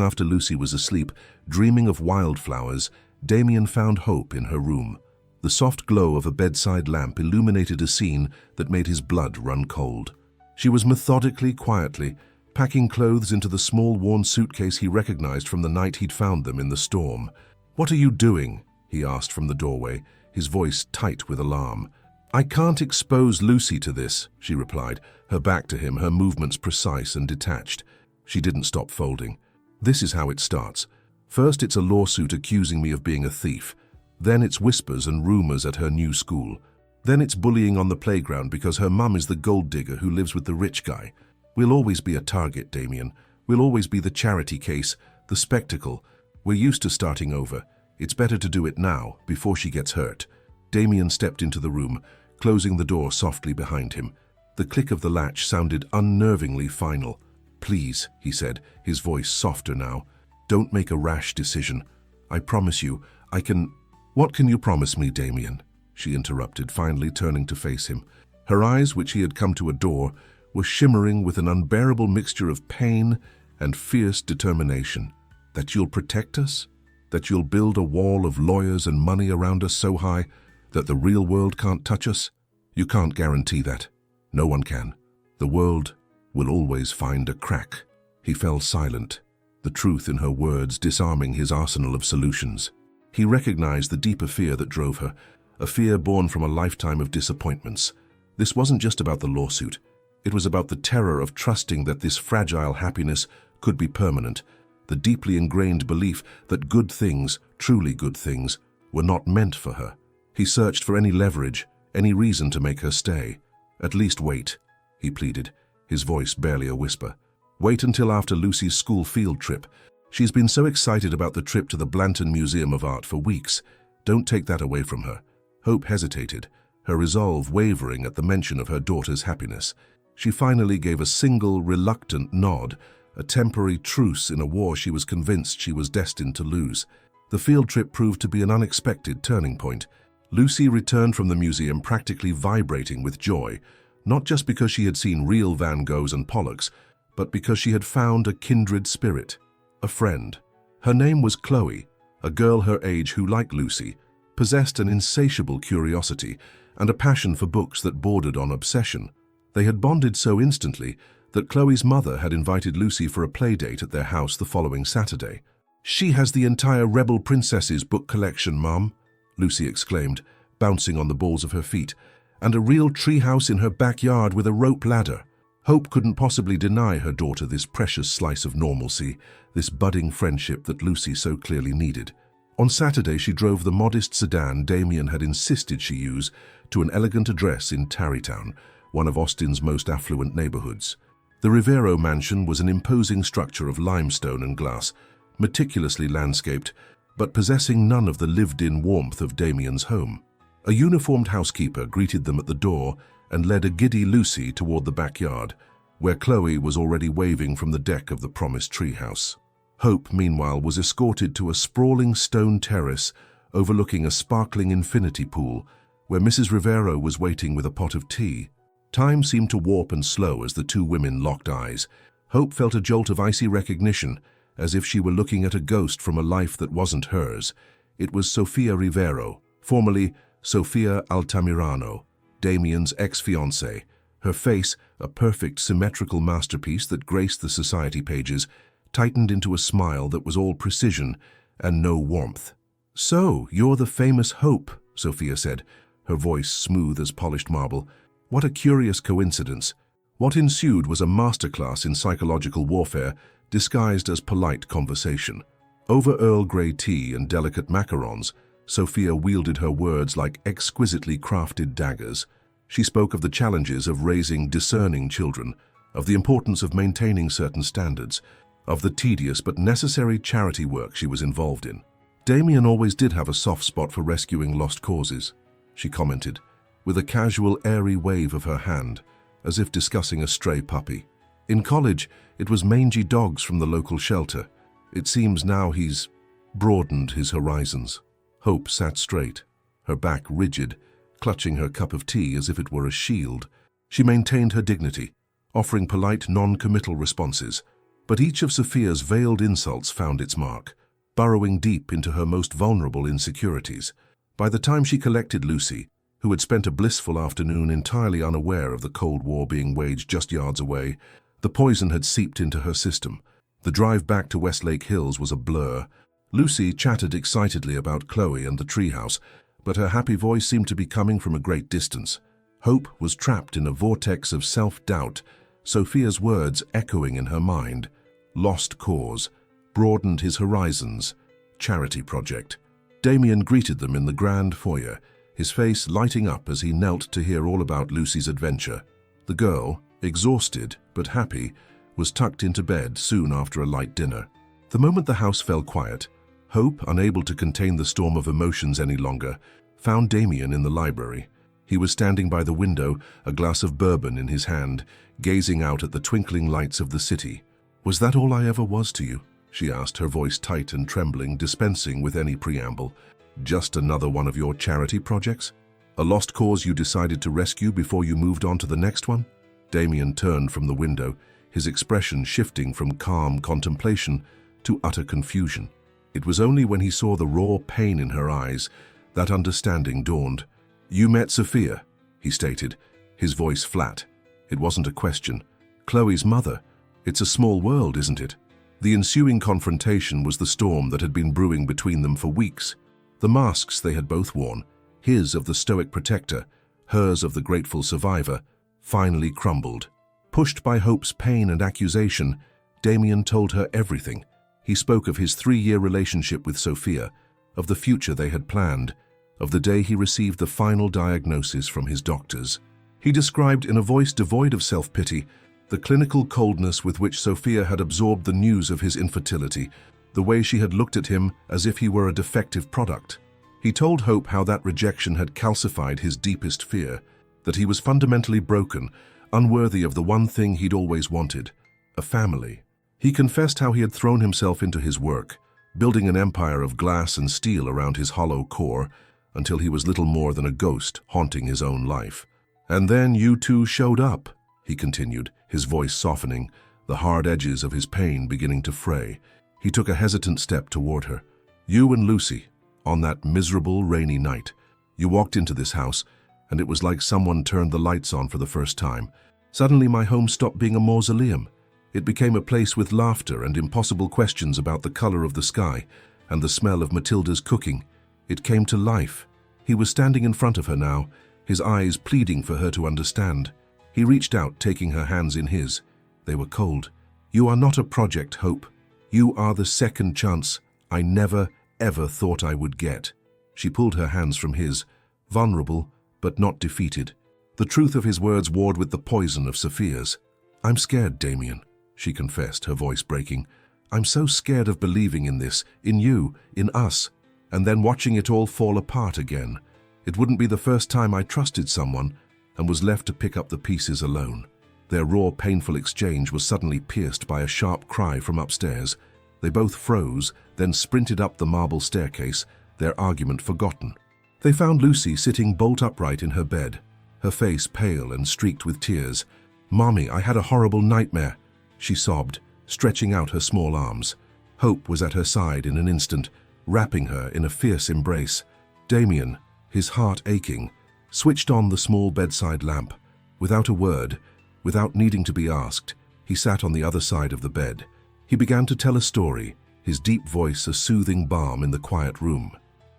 after Lucy was asleep, dreaming of wildflowers, Damien found Hope in her room. The soft glow of a bedside lamp illuminated a scene that made his blood run cold. She was methodically, quietly, packing clothes into the small worn suitcase he recognized from the night he'd found them in the storm. "What are you doing?" he asked from the doorway, his voice tight with alarm. "I can't expose Lucy to this," she replied, her back to him, her movements precise and detached. She didn't stop folding. "This is how it starts. First, it's a lawsuit accusing me of being a thief. Then it's whispers and rumors at her new school. Then it's bullying on the playground because her mum is the gold digger who lives with the rich guy. We'll always be a target, Damien. We'll always be the charity case, the spectacle. We're used to starting over. It's better to do it now, before she gets hurt." Damien stepped into the room, closing the door softly behind him. The click of the latch sounded unnervingly final. "Please," he said, his voice softer now, "don't make a rash decision. I promise you, I can—" "What can you promise me, Damien?" she interrupted, finally turning to face him. Her eyes, which he had come to adore, were shimmering with an unbearable mixture of pain and fierce determination. "That you'll protect us? That you'll build a wall of lawyers and money around us so high that the real world can't touch us? You can't guarantee that. No one can. The world will always find a crack." He fell silent, the truth in her words disarming his arsenal of solutions. He recognized the deeper fear that drove her, a fear born from a lifetime of disappointments. This wasn't just about the lawsuit. It was about the terror of trusting that this fragile happiness could be permanent, the deeply ingrained belief that good things, truly good things, were not meant for her. He searched for any leverage, any reason to make her stay. "At least wait," he pleaded, his voice barely a whisper. "Wait until after Lucy's school field trip. She's been so excited about the trip to the Blanton Museum of Art for weeks. Don't take that away from her." Hope hesitated, her resolve wavering at the mention of her daughter's happiness. She finally gave a single, reluctant nod, a temporary truce in a war she was convinced she was destined to lose. The field trip proved to be an unexpected turning point. Lucy returned from the museum practically vibrating with joy, not just because she had seen real Van Goghs and Pollocks, but because she had found a kindred spirit, a friend. Her name was Chloe, a girl her age who, like Lucy, possessed an insatiable curiosity and a passion for books that bordered on obsession. They had bonded so instantly that Chloe's mother had invited Lucy for a playdate at their house the following Saturday. "She has the entire Rebel Princesses book collection, Mom," Lucy exclaimed, bouncing on the balls of her feet, "and a real treehouse in her backyard with a rope ladder." Hope couldn't possibly deny her daughter this precious slice of normalcy, this budding friendship that Lucy so clearly needed. On Saturday, she drove the modest sedan Damien had insisted she use to an elegant address in Tarrytown, one of Austin's most affluent neighborhoods. The Rivero mansion was an imposing structure of limestone and glass, meticulously landscaped, but possessing none of the lived-in warmth of Damien's home. A uniformed housekeeper greeted them at the door and led a giddy Lucy toward the backyard, where Chloe was already waving from the deck of the promised treehouse. Hope, meanwhile, was escorted to a sprawling stone terrace overlooking a sparkling infinity pool, where Mrs. Rivero was waiting with a pot of tea. Time seemed to warp and slow as the two women locked eyes. Hope felt a jolt of icy recognition, as if she were looking at a ghost from a life that wasn't hers. It was Sofia Rivero, formerly Sofia Altamirano, Damien's ex-fiancée. Her face, a perfect symmetrical masterpiece that graced the society pages, tightened into a smile that was all precision and no warmth. "So, you're the famous Hope," Sofia said, her voice smooth as polished marble. "What a curious coincidence." What ensued was a masterclass in psychological warfare disguised as polite conversation. Over Earl Grey tea and delicate macarons, Sofia wielded her words like exquisitely crafted daggers. She spoke of the challenges of raising discerning children, of the importance of maintaining certain standards, of the tedious but necessary charity work she was involved in. "Damien always did have a soft spot for rescuing lost causes," she commented, with a casual, airy wave of her hand, as if discussing a stray puppy. "In college, it was mangy dogs from the local shelter. It seems now he's broadened his horizons." Hope sat straight, her back rigid, clutching her cup of tea as if it were a shield. She maintained her dignity, offering polite, non-committal responses, but each of Sophia's veiled insults found its mark, burrowing deep into her most vulnerable insecurities. By the time she collected Lucy, who had spent a blissful afternoon entirely unaware of the Cold War being waged just yards away, the poison had seeped into her system. The drive back to Westlake Hills was a blur. Lucy chattered excitedly about Chloe and the treehouse, but her happy voice seemed to be coming from a great distance. Hope was trapped in a vortex of self-doubt, Sophia's words echoing in her mind. Lost cause, broadened his horizons, charity project. Damien greeted them in the grand foyer, his face lighting up as he knelt to hear all about Lucy's adventure. The girl, exhausted but happy, was tucked into bed soon after a light dinner. The moment the house fell quiet, Hope, unable to contain the storm of emotions any longer, found Damien in the library. He was standing by the window, a glass of bourbon in his hand, gazing out at the twinkling lights of the city. "Was that all I ever was to you?" she asked, her voice tight and trembling, dispensing with any preamble. "Just another one of your charity projects? A lost cause you decided to rescue before you moved on to the next one?" Damien turned from the window, his expression shifting from calm contemplation to utter confusion. It was only when he saw the raw pain in her eyes that understanding dawned. "You met Sophia," he stated, his voice flat. It wasn't a question. "Chloe's mother. It's a small world, isn't it?" The ensuing confrontation was the storm that had been brewing between them for weeks. The masks they had both worn, his of the stoic protector, hers of the grateful survivor, finally crumbled. Pushed by Hope's pain and accusation, Damien told her everything. He spoke of his 3-year relationship with Sophia, of the future they had planned, of the day he received the final diagnosis from his doctors. He described in a voice devoid of self-pity the clinical coldness with which Sophia had absorbed the news of his infertility, the way she had looked at him as if he were a defective product. He told Hope how that rejection had calcified his deepest fear, that he was fundamentally broken, unworthy of the one thing he'd always wanted, a family. He confessed how he had thrown himself into his work, building an empire of glass and steel around his hollow core, until he was little more than a ghost haunting his own life. "And then you two showed up," he continued, his voice softening, the hard edges of his pain beginning to fray. He took a hesitant step toward her. "You and Lucy, on that miserable, rainy night. You walked into this house, and it was like someone turned the lights on for the first time. Suddenly my home stopped being a mausoleum. It became a place with laughter and impossible questions about the color of the sky and the smell of Matilda's cooking. It came to life." He was standing in front of her now, his eyes pleading for her to understand. He reached out, taking her hands in his. They were cold. "You are not a project, Hope. You are the second chance I never, ever thought I would get." She pulled her hands from his, vulnerable but not defeated. The truth of his words warred with the poison of Sophia's. "I'm scared, Damien," she confessed, her voice breaking. "I'm so scared of believing in this, in you, in us, and then watching it all fall apart again. It wouldn't be the first time I trusted someone and was left to pick up the pieces alone." Their raw, painful exchange was suddenly pierced by a sharp cry from upstairs. They both froze, then sprinted up the marble staircase, their argument forgotten. They found Lucy sitting bolt upright in her bed, her face pale and streaked with tears. "Mommy, I had a horrible nightmare," she sobbed, stretching out her small arms. Hope was at her side in an instant, wrapping her in a fierce embrace. Damien, his heart aching, switched on the small bedside lamp. Without a word, without needing to be asked, he sat on the other side of the bed. He began to tell a story, his deep voice a soothing balm in the quiet room.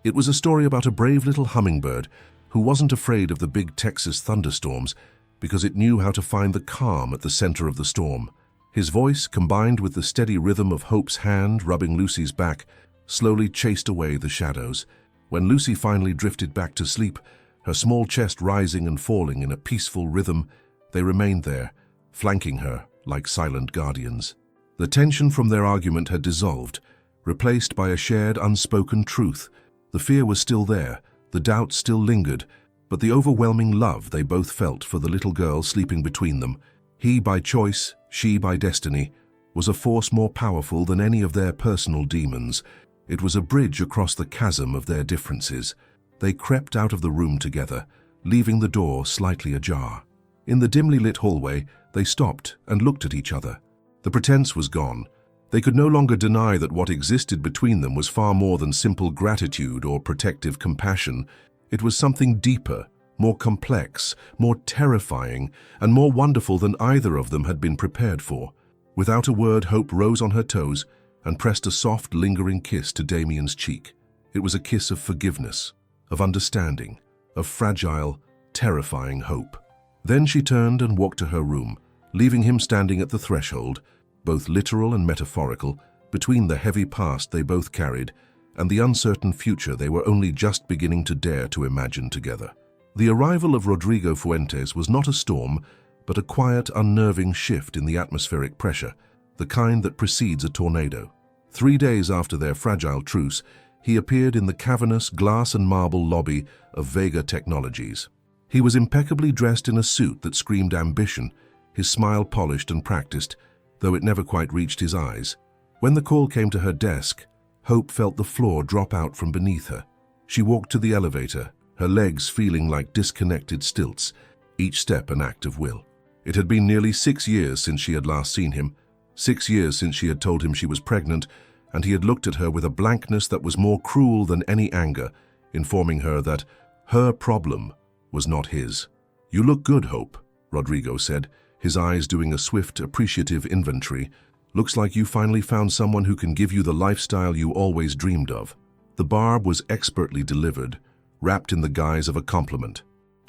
It was a story about a brave little hummingbird who wasn't afraid of the big Texas thunderstorms because it knew how to find the calm at the center of the storm. His voice, combined with the steady rhythm of Hope's hand rubbing Lucy's back, slowly chased away the shadows. When Lucy finally drifted back to sleep, her small chest rising and falling in a peaceful rhythm, they remained there, flanking her like silent guardians. The tension from their argument had dissolved, replaced by a shared unspoken truth. The fear was still there, the doubt still lingered, but the overwhelming love they both felt for the little girl sleeping between them, he by choice, she by destiny, was a force more powerful than any of their personal demons. It was a bridge across the chasm of their differences. They crept out of the room together, leaving the door slightly ajar. In the dimly lit hallway, they stopped and looked at each other. The pretense was gone. They could no longer deny that what existed between them was far more than simple gratitude or protective compassion. It was something deeper, more complex, more terrifying, and more wonderful than either of them had been prepared for. Without a word, Hope rose on her toes and pressed a soft, lingering kiss to Damien's cheek. It was a kiss of forgiveness, of understanding, of fragile, terrifying hope. Then she turned and walked to her room, leaving him standing at the threshold, both literal and metaphorical, between the heavy past they both carried and the uncertain future they were only just beginning to dare to imagine together. The arrival of Rodrigo Fuentes was not a storm, but a quiet, unnerving shift in the atmospheric pressure, the kind that precedes a tornado. 3 days after their fragile truce, he appeared in the cavernous glass and marble lobby of Vega Technologies. He was impeccably dressed in a suit that screamed ambition, his smile polished and practiced, though it never quite reached his eyes. When the call came to her desk, Hope felt the floor drop out from beneath her. She walked to the elevator, her legs feeling like disconnected stilts, each step an act of will. It had been nearly 6 years since she had last seen him, 6 years since she had told him she was pregnant, and he had looked at her with a blankness that was more cruel than any anger, informing her that her problem was not his. "You look good, Hope," Rodrigo said, his eyes doing a swift, appreciative inventory. "Looks like you finally found someone who can give you the lifestyle you always dreamed of." The barb was expertly delivered, wrapped in the guise of a compliment.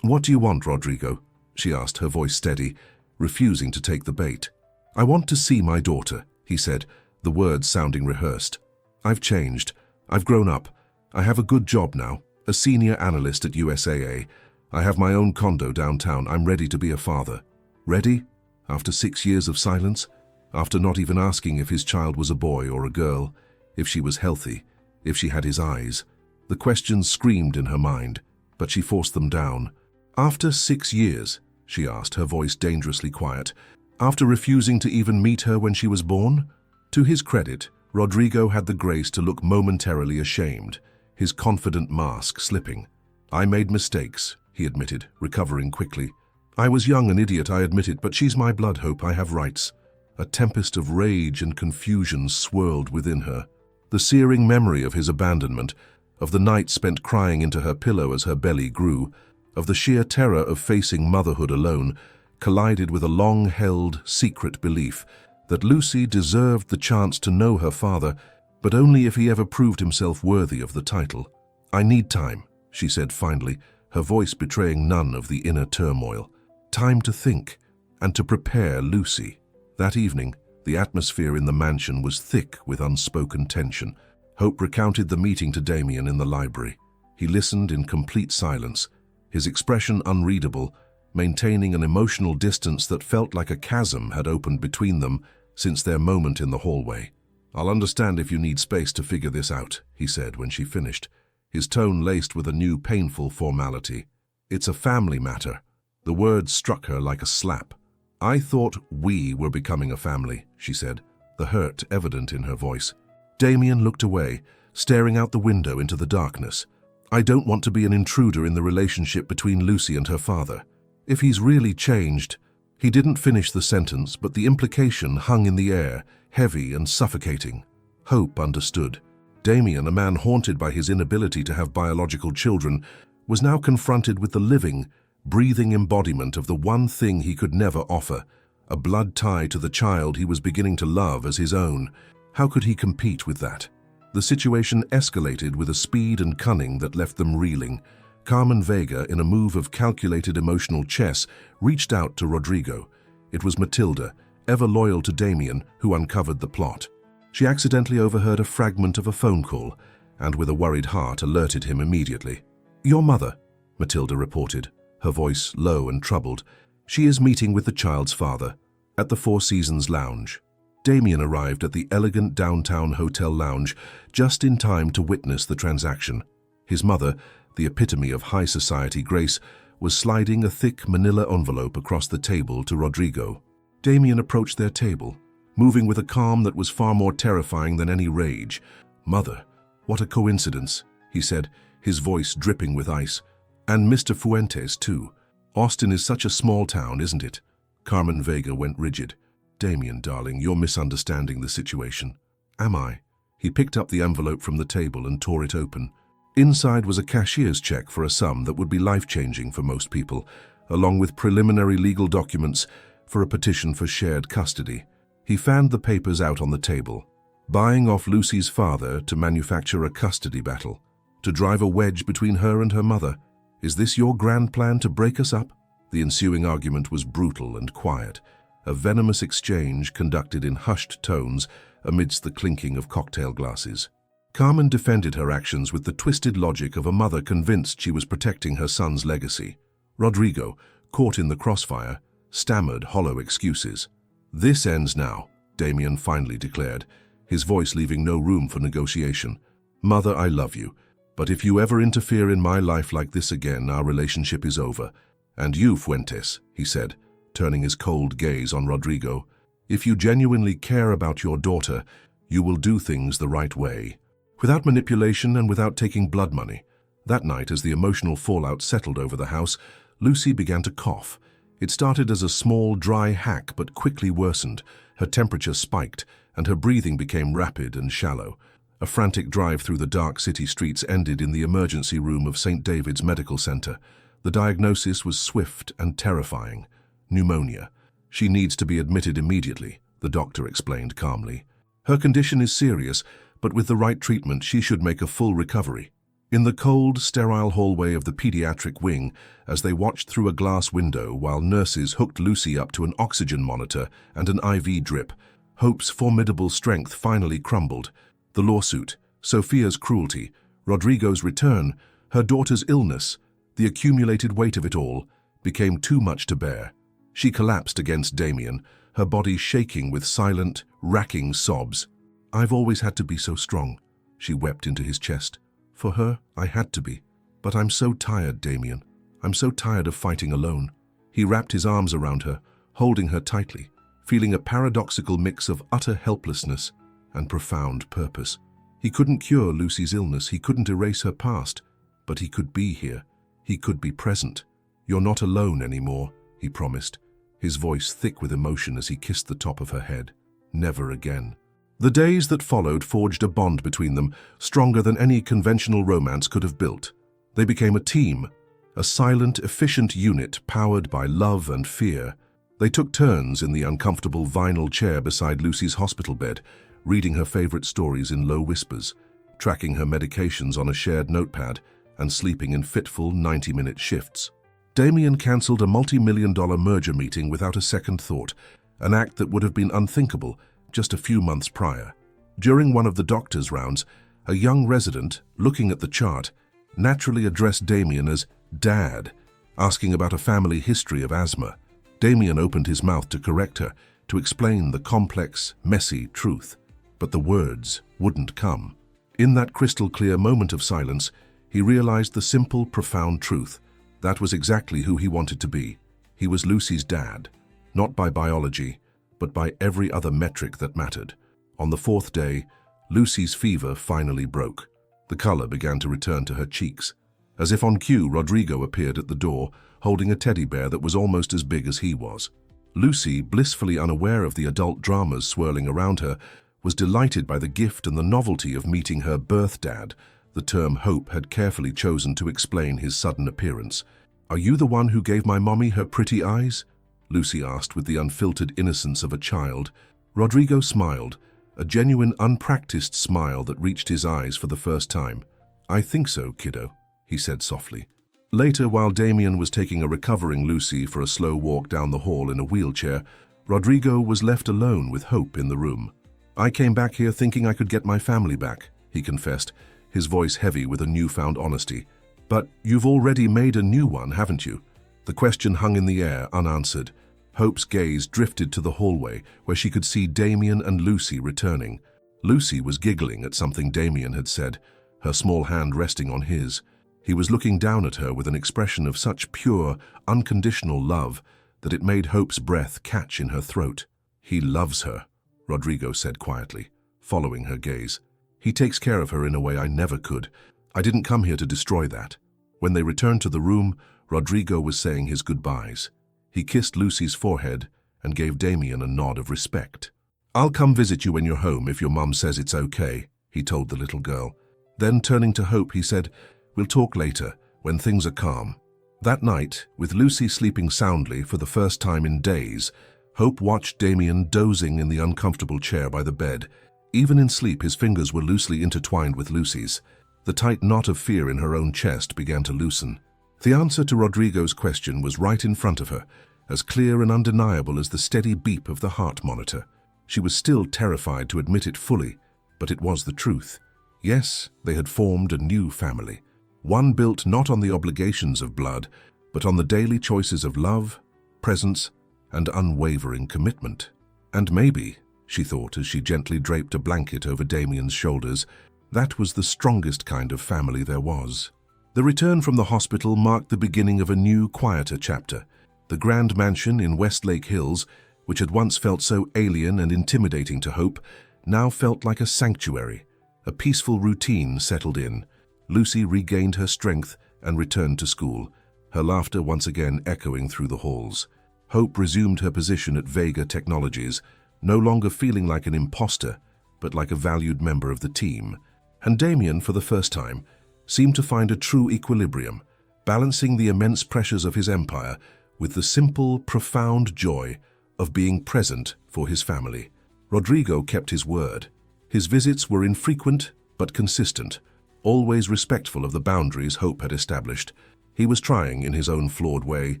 "What do you want, Rodrigo?" she asked, her voice steady, refusing to take the bait. "I want to see my daughter," he said, the words sounding rehearsed. "I've changed. I've grown up. I have a good job now, a senior analyst at USAA. I have my own condo downtown. I'm ready to be a father." Ready? After 6 years of silence? After not even asking if his child was a boy or a girl, if she was healthy, if she had his eyes? The questions screamed in her mind, but she forced them down. "After 6 years?" she asked, her voice dangerously quiet. "After refusing to even meet her when she was born?" To his credit, Rodrigo had the grace to look momentarily ashamed, his confident mask slipping. "I made mistakes," he admitted, recovering quickly. "I was young and idiot, I admit it, but she's my blood, Hope. I have rights." A tempest of rage and confusion swirled within her. The searing memory of his abandonment, of the night spent crying into her pillow as her belly grew, of the sheer terror of facing motherhood alone, collided with a long-held, secret belief that Lucy deserved the chance to know her father, but only if he ever proved himself worthy of the title. "I need time," she said finally, her voice betraying none of the inner turmoil. Time to think, and to prepare Lucy. That evening, the atmosphere in the mansion was thick with unspoken tension. Hope recounted the meeting to Damien in the library. He listened in complete silence, his expression unreadable, maintaining an emotional distance that felt like a chasm had opened between them since their moment in the hallway. "I'll understand if you need space to figure this out," he said when she finished, his tone laced with a new painful formality. "It's a family matter." The words struck her like a slap. "I thought we were becoming a family," she said, the hurt evident in her voice. Damien looked away, staring out the window into the darkness. "I don't want to be an intruder in the relationship between Lucy and her father. If he's really changed—" He didn't finish the sentence, but the implication hung in the air, heavy and suffocating. Hope understood. Damien, a man haunted by his inability to have biological children, was now confronted with the living, breathing embodiment of the one thing he could never offer, a blood tie to the child he was beginning to love as his own. How could he compete with that? The situation escalated with a speed and cunning that left them reeling. Carmen Vega, in a move of calculated emotional chess, reached out to Rodrigo. It was Matilda, ever loyal to Damien, who uncovered the plot. She accidentally overheard a fragment of a phone call, and with a worried heart alerted him immediately. "Your mother," Matilda reported, her voice low and troubled. "She is meeting with the child's father at the Four Seasons Lounge." Damien arrived at the elegant downtown hotel lounge just in time to witness the transaction. His mother, the epitome of high society grace, was sliding a thick manila envelope across the table to Rodrigo. Damien approached their table, moving with a calm that was far more terrifying than any rage. "Mother, what a coincidence," he said, his voice dripping with ice. "And Mr. Fuentes, too. Austin is such a small town, isn't it?" Carmen Vega went rigid. "Damien, darling, you're misunderstanding the situation." "Am I?" He picked up the envelope from the table and tore it open. Inside was a cashier's check for a sum that would be life-changing for most people, along with preliminary legal documents for a petition for shared custody. He fanned the papers out on the table. Buying off Lucy's father to manufacture a custody battle, to drive a wedge between her and her mother. Is this your grand plan to break us up? The ensuing argument was brutal and quiet, a venomous exchange conducted in hushed tones amidst the clinking of cocktail glasses. Carmen defended her actions with the twisted logic of a mother convinced she was protecting her son's legacy. Rodrigo, caught in the crossfire, stammered hollow excuses. "This ends now," Damien finally declared, his voice leaving no room for negotiation. "Mother, I love you, but if you ever interfere in my life like this again, our relationship is over. And you, Fuentes," he said, turning his cold gaze on Rodrigo, "if you genuinely care about your daughter, you will do things the right way, without manipulation and without taking blood money." That night, as the emotional fallout settled over the house, Lucy began to cough. It started as a small, dry hack, but quickly worsened. Her temperature spiked, and her breathing became rapid and shallow. A frantic drive through the dark city streets ended in the emergency room of St. David's Medical Center. The diagnosis was swift and terrifying. Pneumonia. "She needs to be admitted immediately," the doctor explained calmly. "Her condition is serious, but with the right treatment, she should make a full recovery." In the cold, sterile hallway of the pediatric wing, as they watched through a glass window while nurses hooked Lucy up to an oxygen monitor and an IV drip, Hope's formidable strength finally crumbled. The lawsuit, Sophia's cruelty, Rodrigo's return, her daughter's illness, the accumulated weight of it all, became too much to bear. She collapsed against Damien, her body shaking with silent, racking sobs. "I've always had to be so strong," she wept into his chest. "For her, I had to be. But I'm so tired, Damien. I'm so tired of fighting alone." He wrapped his arms around her, holding her tightly, feeling a paradoxical mix of utter helplessness and profound purpose. He couldn't cure Lucy's illness, he couldn't erase her past, but he could be here. He could be present. "You're not alone anymore," he promised, his voice thick with emotion as he kissed the top of her head. Never again. The days that followed forged a bond between them, stronger than any conventional romance could have built. They became a team, a silent, efficient unit powered by love and fear. They took turns in the uncomfortable vinyl chair beside Lucy's hospital bed, reading her favorite stories in low whispers, tracking her medications on a shared notepad, and sleeping in fitful 90-minute shifts. Damien cancelled a multi-million-dollar merger meeting without a second thought, an act that would have been unthinkable just a few months prior. During one of the doctor's rounds, a young resident, looking at the chart, naturally addressed Damien as Dad, asking about a family history of asthma. Damien opened his mouth to correct her, to explain the complex, messy truth. But the words wouldn't come. In that crystal-clear moment of silence, he realized the simple, profound truth. That was exactly who he wanted to be. He was Lucy's dad, not by biology, but by every other metric that mattered. On the fourth day, Lucy's fever finally broke. The color began to return to her cheeks. As if on cue, Rodrigo appeared at the door, holding a teddy bear that was almost as big as he was. Lucy, blissfully unaware of the adult dramas swirling around her, was delighted by the gift and the novelty of meeting her birth dad, the term Hope had carefully chosen to explain his sudden appearance. "Are you the one who gave my mommy her pretty eyes?" Lucy asked with the unfiltered innocence of a child. Rodrigo smiled, a genuine, unpracticed smile that reached his eyes for the first time. "I think so, kiddo," he said softly. Later, while Damien was taking a recovering Lucy for a slow walk down the hall in a wheelchair, Rodrigo was left alone with Hope in the room. "I came back here thinking I could get my family back," he confessed, his voice heavy with a newfound honesty. "But you've already made a new one, haven't you?" The question hung in the air, unanswered. Hope's gaze drifted to the hallway, where she could see Damien and Lucy returning. Lucy was giggling at something Damien had said, her small hand resting on his. He was looking down at her with an expression of such pure, unconditional love that it made Hope's breath catch in her throat. "He loves her," Rodrigo said quietly, following her gaze. "He takes care of her in a way I never could. I didn't come here to destroy that." When they returned to the room, Rodrigo was saying his goodbyes. He kissed Lucy's forehead and gave Damien a nod of respect. "I'll come visit you when you're home if your mum says it's okay," he told the little girl. Then, turning to Hope, he said, "We'll talk later, when things are calm." That night, with Lucy sleeping soundly for the first time in days, Hope watched Damien dozing in the uncomfortable chair by the bed. Even in sleep, his fingers were loosely intertwined with Lucy's. The tight knot of fear in her own chest began to loosen. The answer to Rodrigo's question was right in front of her, as clear and undeniable as the steady beep of the heart monitor. She was still terrified to admit it fully, but it was the truth. Yes, they had formed a new family, one built not on the obligations of blood, but on the daily choices of love, presence, and unwavering commitment. And maybe, she thought as she gently draped a blanket over Damien's shoulders, that was the strongest kind of family there was. The return from the hospital marked the beginning of a new, quieter chapter. The grand mansion in Westlake Hills, which had once felt so alien and intimidating to Hope, now felt like a sanctuary. A peaceful routine settled in. Lucy regained her strength and returned to school, her laughter once again echoing through the halls. Hope resumed her position at Vega Technologies, no longer feeling like an imposter, but like a valued member of the team. And Damien, for the first time, seemed to find a true equilibrium, balancing the immense pressures of his empire with the simple, profound joy of being present for his family. Rodrigo kept his word. His visits were infrequent but consistent, always respectful of the boundaries Hope had established. He was trying, in his own flawed way,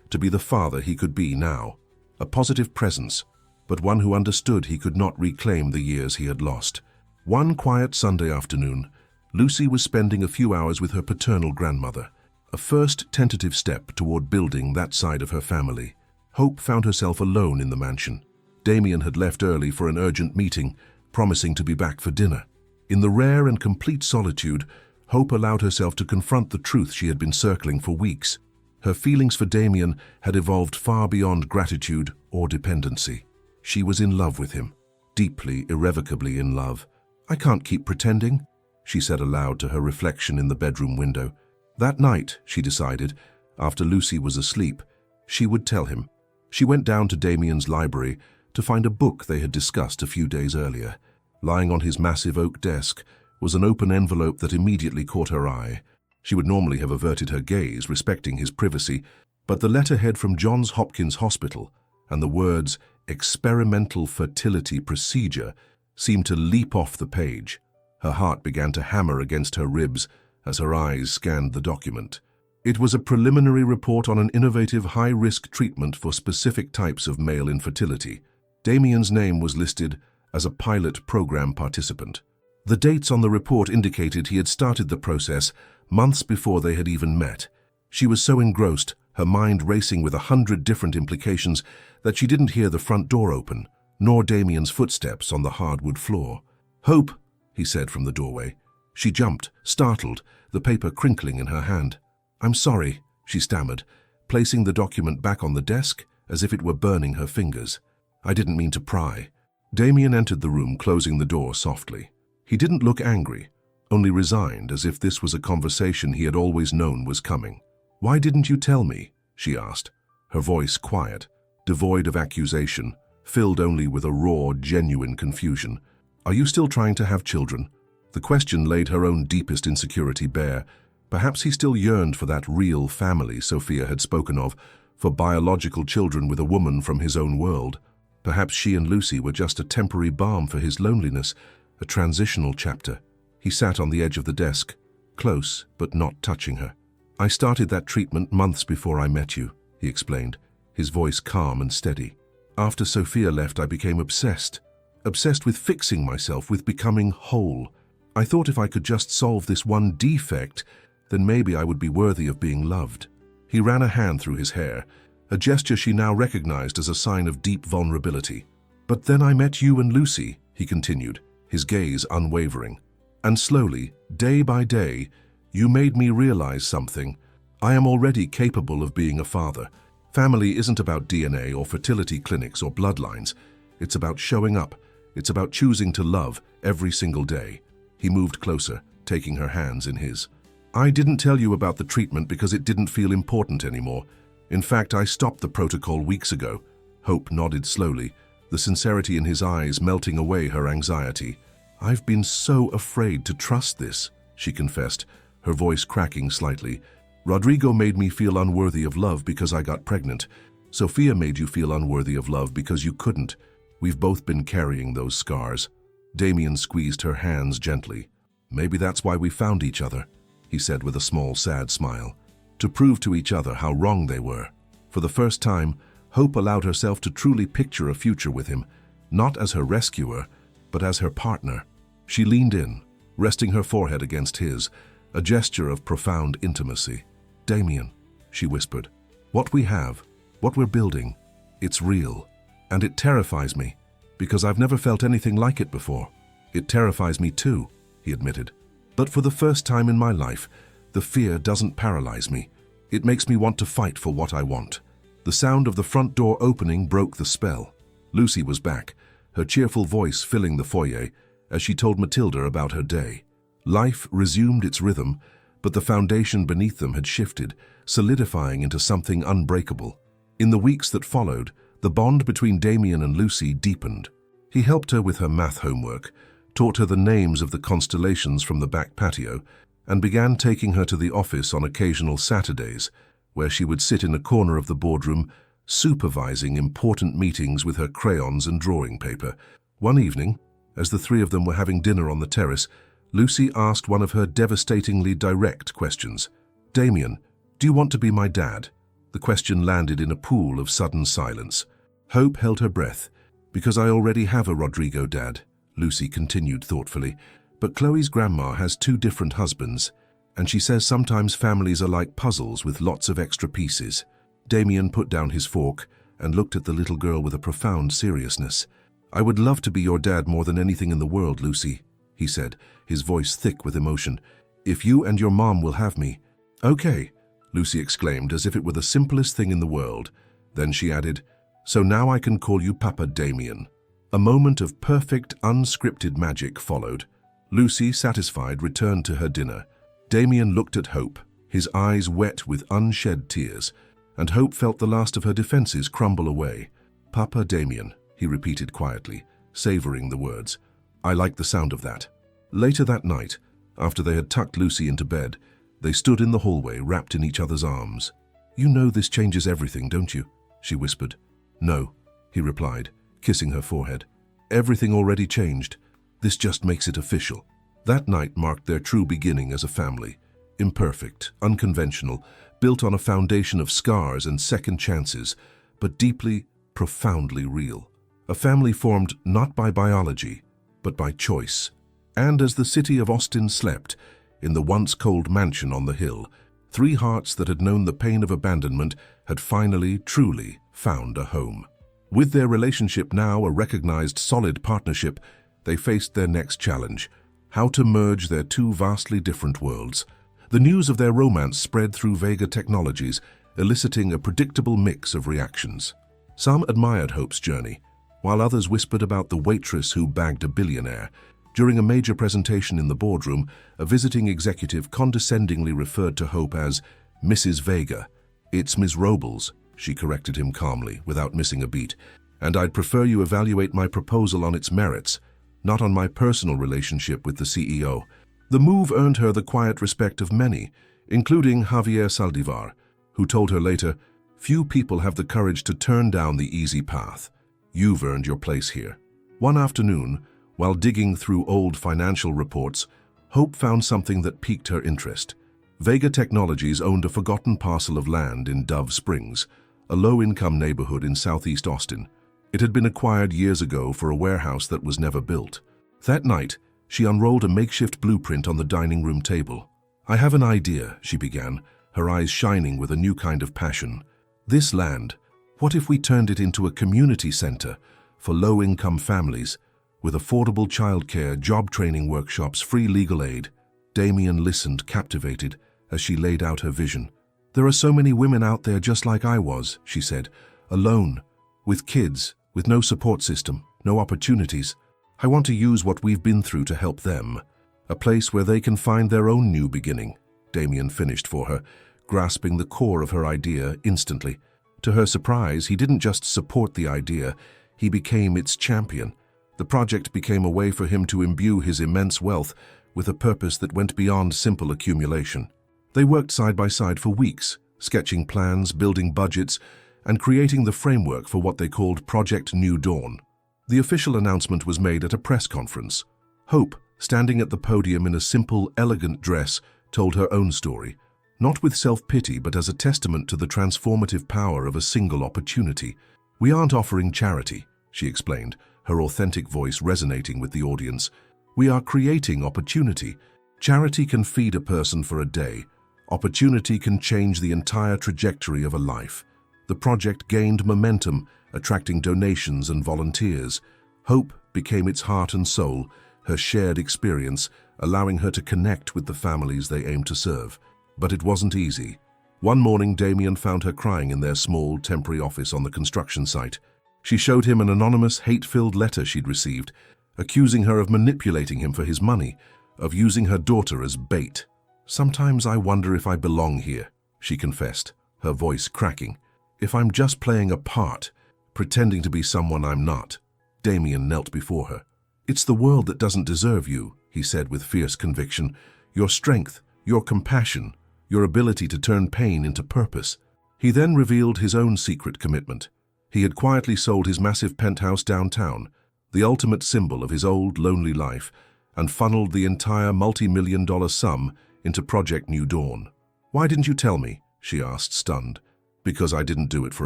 to be the father he could be now, a positive presence, but one who understood he could not reclaim the years he had lost. One quiet Sunday afternoon, Lucy was spending a few hours with her paternal grandmother, a first tentative step toward building that side of her family. Hope found herself alone in the mansion. Damien had left early for an urgent meeting, promising to be back for dinner. In the rare and complete solitude, Hope allowed herself to confront the truth she had been circling for weeks. Her feelings for Damien had evolved far beyond gratitude or dependency. She was in love with him, deeply, irrevocably in love. "I can't keep pretending," she said aloud to her reflection in the bedroom window. That night, she decided, after Lucy was asleep, she would tell him. She went down to Damien's library to find a book they had discussed a few days earlier. Lying on his massive oak desk was an open envelope that immediately caught her eye. She would normally have averted her gaze, respecting his privacy, but the letterhead from Johns Hopkins Hospital and the words "experimental fertility procedure" seemed to leap off the page. Her heart began to hammer against her ribs as her eyes scanned the document. It was a preliminary report on an innovative high-risk treatment for specific types of male infertility. Damien's name was listed as a pilot program participant. The dates on the report indicated he had started the process months before they had even met. She was so engrossed, her mind racing with 100 different implications, that she didn't hear the front door open, nor Damien's footsteps on the hardwood floor. "Hope," he said from the doorway. She jumped, startled, the paper crinkling in her hand. "I'm sorry," she stammered, placing the document back on the desk as if it were burning her fingers. "I didn't mean to pry." Damien entered the room, closing the door softly. He didn't look angry, only resigned, as if this was a conversation he had always known was coming. "Why didn't you tell me?" she asked, her voice quiet, devoid of accusation, filled only with a raw, genuine confusion. "Are you still trying to have children?" The question laid her own deepest insecurity bare. Perhaps he still yearned for that real family Sophia had spoken of, for biological children with a woman from his own world. Perhaps she and Lucy were just a temporary balm for his loneliness, a transitional chapter. He sat on the edge of the desk, close but not touching her. "I started that treatment months before I met you," he explained, his voice calm and steady. "After Sophia left, I became obsessed with fixing myself, with becoming whole. I thought if I could just solve this one defect, then maybe I would be worthy of being loved." He ran a hand through his hair, a gesture she now recognized as a sign of deep vulnerability. "But then I met you and Lucy," he continued, his gaze unwavering. "And slowly, day by day, you made me realize something. I am already capable of being a father. Family isn't about DNA or fertility clinics or bloodlines. It's about showing up. It's about choosing to love every single day." He moved closer, taking her hands in his. "I didn't tell you about the treatment because it didn't feel important anymore. In fact, I stopped the protocol weeks ago." Hope nodded slowly, the sincerity in his eyes melting away her anxiety. "I've been so afraid to trust this," she confessed, her voice cracking slightly. "Rodrigo made me feel unworthy of love because I got pregnant. Sophia made you feel unworthy of love because you couldn't. We've both been carrying those scars." Damien squeezed her hands gently. "Maybe that's why we found each other," he said with a small, sad smile. "To prove to each other how wrong they were." For the first time, Hope allowed herself to truly picture a future with him, not as her rescuer, but as her partner. She leaned in, resting her forehead against his, a gesture of profound intimacy. "Damien," she whispered, "what we have, what we're building, it's real. And it terrifies me, because I've never felt anything like it before." "It terrifies me too," he admitted. "But for the first time in my life, the fear doesn't paralyze me. It makes me want to fight for what I want." The sound of the front door opening broke the spell. Lucy was back, her cheerful voice filling the foyer as she told Matilda about her day. Life resumed its rhythm, but the foundation beneath them had shifted, solidifying into something unbreakable. In the weeks that followed, the bond between Damien and Lucy deepened. He helped her with her math homework, taught her the names of the constellations from the back patio, and began taking her to the office on occasional Saturdays, where she would sit in a corner of the boardroom, supervising important meetings with her crayons and drawing paper. One evening, as the three of them were having dinner on the terrace, Lucy asked one of her devastatingly direct questions. "Damien, do you want to be my dad?" The question landed in a pool of sudden silence. Hope held her breath. "Because I already have a Rodrigo dad," Lucy continued thoughtfully. "But Chloe's grandma has 2 different husbands, and she says sometimes families are like puzzles with lots of extra pieces." Damien put down his fork and looked at the little girl with a profound seriousness. "I would love to be your dad more than anything in the world, Lucy," he said, his voice thick with emotion. "If you and your mom will have me." "Okay," Lucy exclaimed as if it were the simplest thing in the world. Then she added, "So now I can call you Papa Damien." A moment of perfect, unscripted magic followed. Lucy, satisfied, returned to her dinner. Damien looked at Hope, his eyes wet with unshed tears, and Hope felt the last of her defenses crumble away. "Papa Damien," he repeated quietly, savoring the words. "I like the sound of that." Later that night, after they had tucked Lucy into bed, they stood in the hallway wrapped in each other's arms. "You know this changes everything, don't you?" she whispered. "No," he replied, kissing her forehead. "Everything already changed. This just makes it official." That night marked their true beginning as a family. Imperfect, unconventional, built on a foundation of scars and second chances, but deeply, profoundly real. A family formed not by biology, but by choice. And as the city of Austin slept, in the once cold mansion on the hill, three hearts that had known the pain of abandonment had finally, truly found a home. With their relationship now a recognized solid partnership, they faced their next challenge: how to merge their two vastly different worlds. The news of their romance spread through Vega Technologies, eliciting a predictable mix of reactions. Some admired Hope's journey, while others whispered about the waitress who bagged a billionaire. During a major presentation in the boardroom, a visiting executive condescendingly referred to Hope as Mrs. Vega. "It's Ms. Robles," she corrected him calmly, without missing a beat. "And I'd prefer you evaluate my proposal on its merits, not on my personal relationship with the CEO." The move earned her the quiet respect of many, including Javier Saldivar, who told her later, "Few people have the courage to turn down the easy path. You've earned your place here." One afternoon, while digging through old financial reports, Hope found something that piqued her interest. Vega Technologies owned a forgotten parcel of land in Dove Springs, a low-income neighborhood in southeast Austin. It had been acquired years ago for a warehouse that was never built. That night, she unrolled a makeshift blueprint on the dining room table. "I have an idea," she began, her eyes shining with a new kind of passion. "This land, what if we turned it into a community center for low-income families, with affordable childcare, job training workshops, free legal aid?" Damien listened, captivated, as she laid out her vision. "There are so many women out there just like I was," she said, "alone, with kids, with no support system, no opportunities. I want to use what we've been through to help them. A place where they can find their own new beginning." Damien finished for her, grasping the core of her idea instantly. To her surprise, he didn't just support the idea, he became its champion. The project became a way for him to imbue his immense wealth with a purpose that went beyond simple accumulation. They worked side by side for weeks, sketching plans, building budgets, and creating the framework for what they called Project New Dawn. The official announcement was made at a press conference. Hope, standing at the podium in a simple, elegant dress, told her own story, not with self-pity but as a testament to the transformative power of a single opportunity. "We aren't offering charity," she explained, her authentic voice resonating with the audience. "We are creating opportunity. Charity can feed a person for a day. Opportunity can change the entire trajectory of a life." The project gained momentum, attracting donations and volunteers. Hope became its heart and soul, her shared experience, allowing her to connect with the families they aimed to serve. But it wasn't easy. One morning, Damien found her crying in their small, temporary office on the construction site. She showed him an anonymous, hate-filled letter she'd received, accusing her of manipulating him for his money, of using her daughter as bait. "Sometimes I wonder if I belong here," she confessed, her voice cracking. "If I'm just playing a part, pretending to be someone I'm not." Damien knelt before her. "It's the world that doesn't deserve you," he said with fierce conviction. "Your strength, your compassion, your ability to turn pain into purpose." He then revealed his own secret commitment. He had quietly sold his massive penthouse downtown, the ultimate symbol of his old, lonely life, and funneled the entire multi-million-dollar sum into Project New Dawn. "Why didn't you tell me?" she asked, stunned. "Because I didn't do it for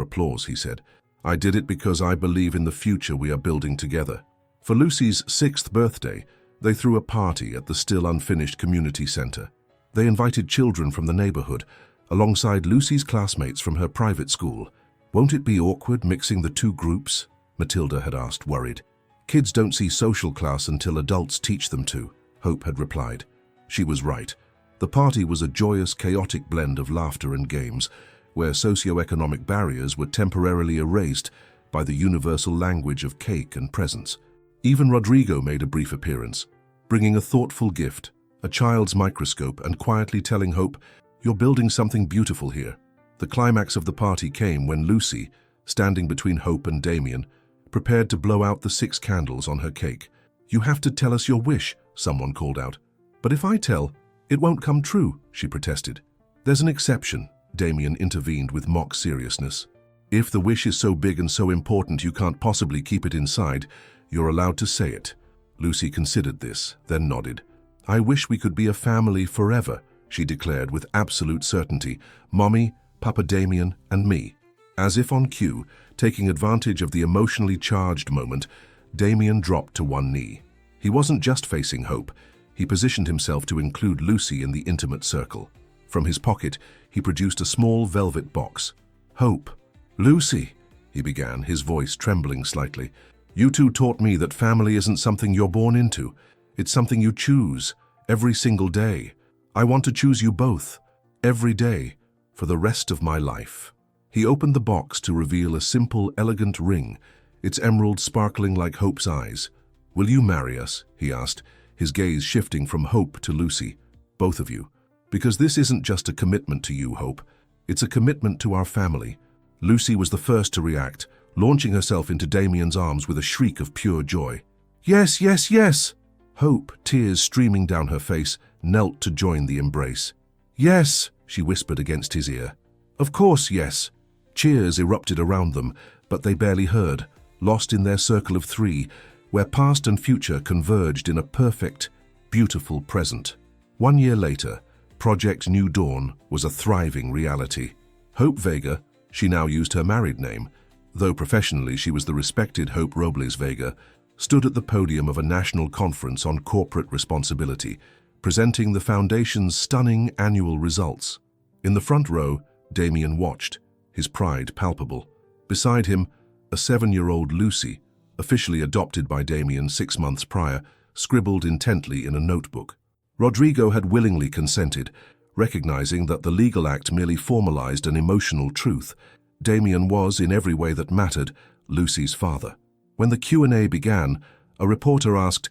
applause," he said. "I did it because I believe in the future we are building together." For Lucy's 6th birthday, they threw a party at the still unfinished community center. They invited children from the neighborhood, alongside Lucy's classmates from her private school. "Won't it be awkward mixing the two groups?" Matilda had asked, worried. "Kids don't see social class until adults teach them to," Hope had replied. She was right. The party was a joyous, chaotic blend of laughter and games, where socioeconomic barriers were temporarily erased by the universal language of cake and presents. Even Rodrigo made a brief appearance, bringing a thoughtful gift, a child's microscope, and quietly telling Hope, "You're building something beautiful here." The climax of the party came when Lucy, standing between Hope and Damien, prepared to blow out the 6 candles on her cake. "You have to tell us your wish," someone called out. "But if I tell, it won't come true," she protested. "There's an exception," Damien intervened with mock seriousness. "If the wish is so big and so important you can't possibly keep it inside, you're allowed to say it." Lucy considered this, then nodded. "I wish we could be a family forever," she declared with absolute certainty. "Mommy, Papa Damien, and me." As if on cue, taking advantage of the emotionally charged moment, Damien dropped to one knee. He wasn't just facing Hope. He positioned himself to include Lucy in the intimate circle. From his pocket, he produced a small velvet box. "Hope, Lucy," he began, his voice trembling slightly. "You two taught me that family isn't something you're born into. It's something you choose, every single day. I want to choose you both, every day, for the rest of my life." He opened the box to reveal a simple, elegant ring, its emerald sparkling like Hope's eyes. "Will you marry us?" he asked, his gaze shifting from Hope to Lucy. "Both of you. Because this isn't just a commitment to you, Hope. It's a commitment to our family." Lucy was the first to react, launching herself into Damien's arms with a shriek of pure joy. "Yes, yes, yes!" Hope, tears streaming down her face, knelt to join the embrace. "Yes," she whispered against his ear. "Of course, yes." Cheers erupted around them, but they barely heard, lost in their circle of 3, where past and future converged in a perfect, beautiful present. 1 year later, Project New Dawn was a thriving reality. Hope Vega, she now used her married name, though professionally she was the respected Hope Robles Vega, stood at the podium of a national conference on corporate responsibility, presenting the foundation's stunning annual results. In the front row, Damien watched, his pride palpable. Beside him, a 7-year-old Lucy, officially adopted by Damien 6 months prior, scribbled intently in a notebook. Rodrigo had willingly consented, recognizing that the legal act merely formalized an emotional truth. Damien was, in every way that mattered, Lucy's father. When the Q&A began, a reporter asked,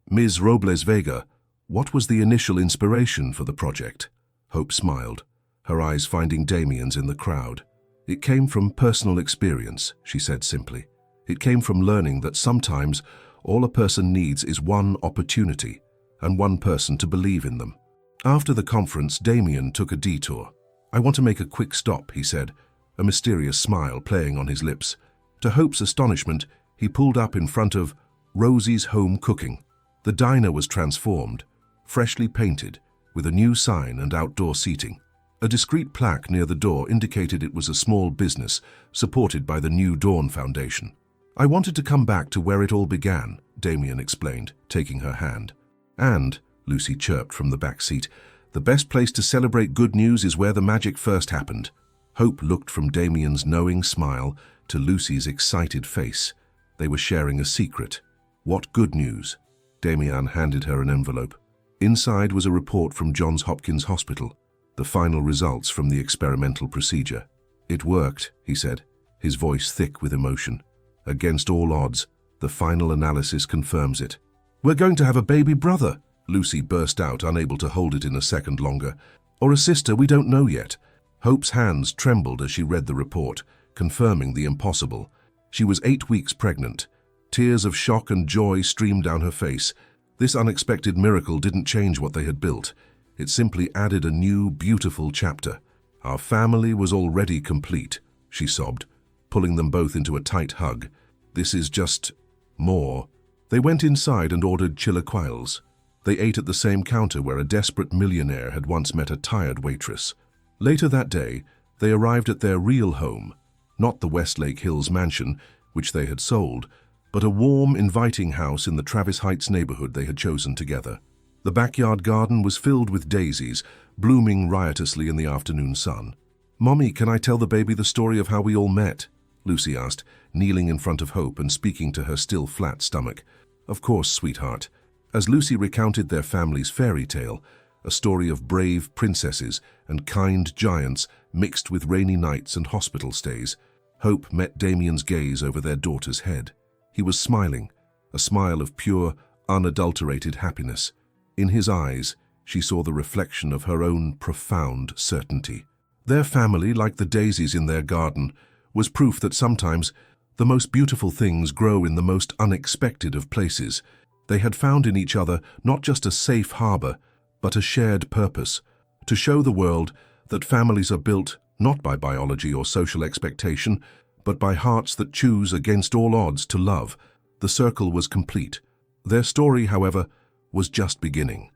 "Ms. Robles Vega, what was the initial inspiration for the project?" Hope smiled, her eyes finding Damien's in the crowd. "It came from personal experience," she said simply. "It came from learning that sometimes all a person needs is one opportunity, and one person to believe in them." After the conference, Damien took a detour. "I want to make a quick stop," he said, a mysterious smile playing on his lips. To Hope's astonishment, he pulled up in front of Rosie's Home Cooking. The diner was transformed, freshly painted, with a new sign and outdoor seating. A discreet plaque near the door indicated it was a small business supported by the New Dawn Foundation. "I wanted to come back to where it all began," Damien explained, taking her hand. "And," Lucy chirped from the back seat, "the best place to celebrate good news is where the magic first happened." Hope looked from Damien's knowing smile to Lucy's excited face. They were sharing a secret. "What good news?" Damien handed her an envelope. Inside was a report from Johns Hopkins Hospital, the final results from the experimental procedure. "It worked," he said, his voice thick with emotion. "Against all odds, the final analysis confirms it." "We're going to have a baby brother," Lucy burst out, unable to hold it in a second longer. "Or a sister, we don't know yet." Hope's hands trembled as she read the report, confirming the impossible. She was 8 weeks pregnant. Tears of shock and joy streamed down her face. This unexpected miracle didn't change what they had built. It simply added a new, beautiful chapter. "Our family was already complete," she sobbed, pulling them both into a tight hug. "This is just more." They went inside and ordered chilaquiles. They ate at the same counter where a desperate millionaire had once met a tired waitress. Later that day, they arrived at their real home, not the Westlake Hills mansion, which they had sold, but a warm, inviting house in the Travis Heights neighborhood they had chosen together. The backyard garden was filled with daisies, blooming riotously in the afternoon sun. "Mommy, can I tell the baby the story of how we all met?" Lucy asked, kneeling in front of Hope and speaking to her still flat stomach. "Of course, sweetheart." As Lucy recounted their family's fairy tale, a story of brave princesses and kind giants mixed with rainy nights and hospital stays, Hope met Damien's gaze over their daughter's head. He was smiling, a smile of pure, unadulterated happiness. In his eyes, she saw the reflection of her own profound certainty. Their family, like the daisies in their garden, was proof that sometimes the most beautiful things grow in the most unexpected of places. They had found in each other not just a safe harbor, but a shared purpose, to show the world that families are built not by biology or social expectation, but by hearts that choose against all odds to love. The circle was complete. Their story, however, was just beginning.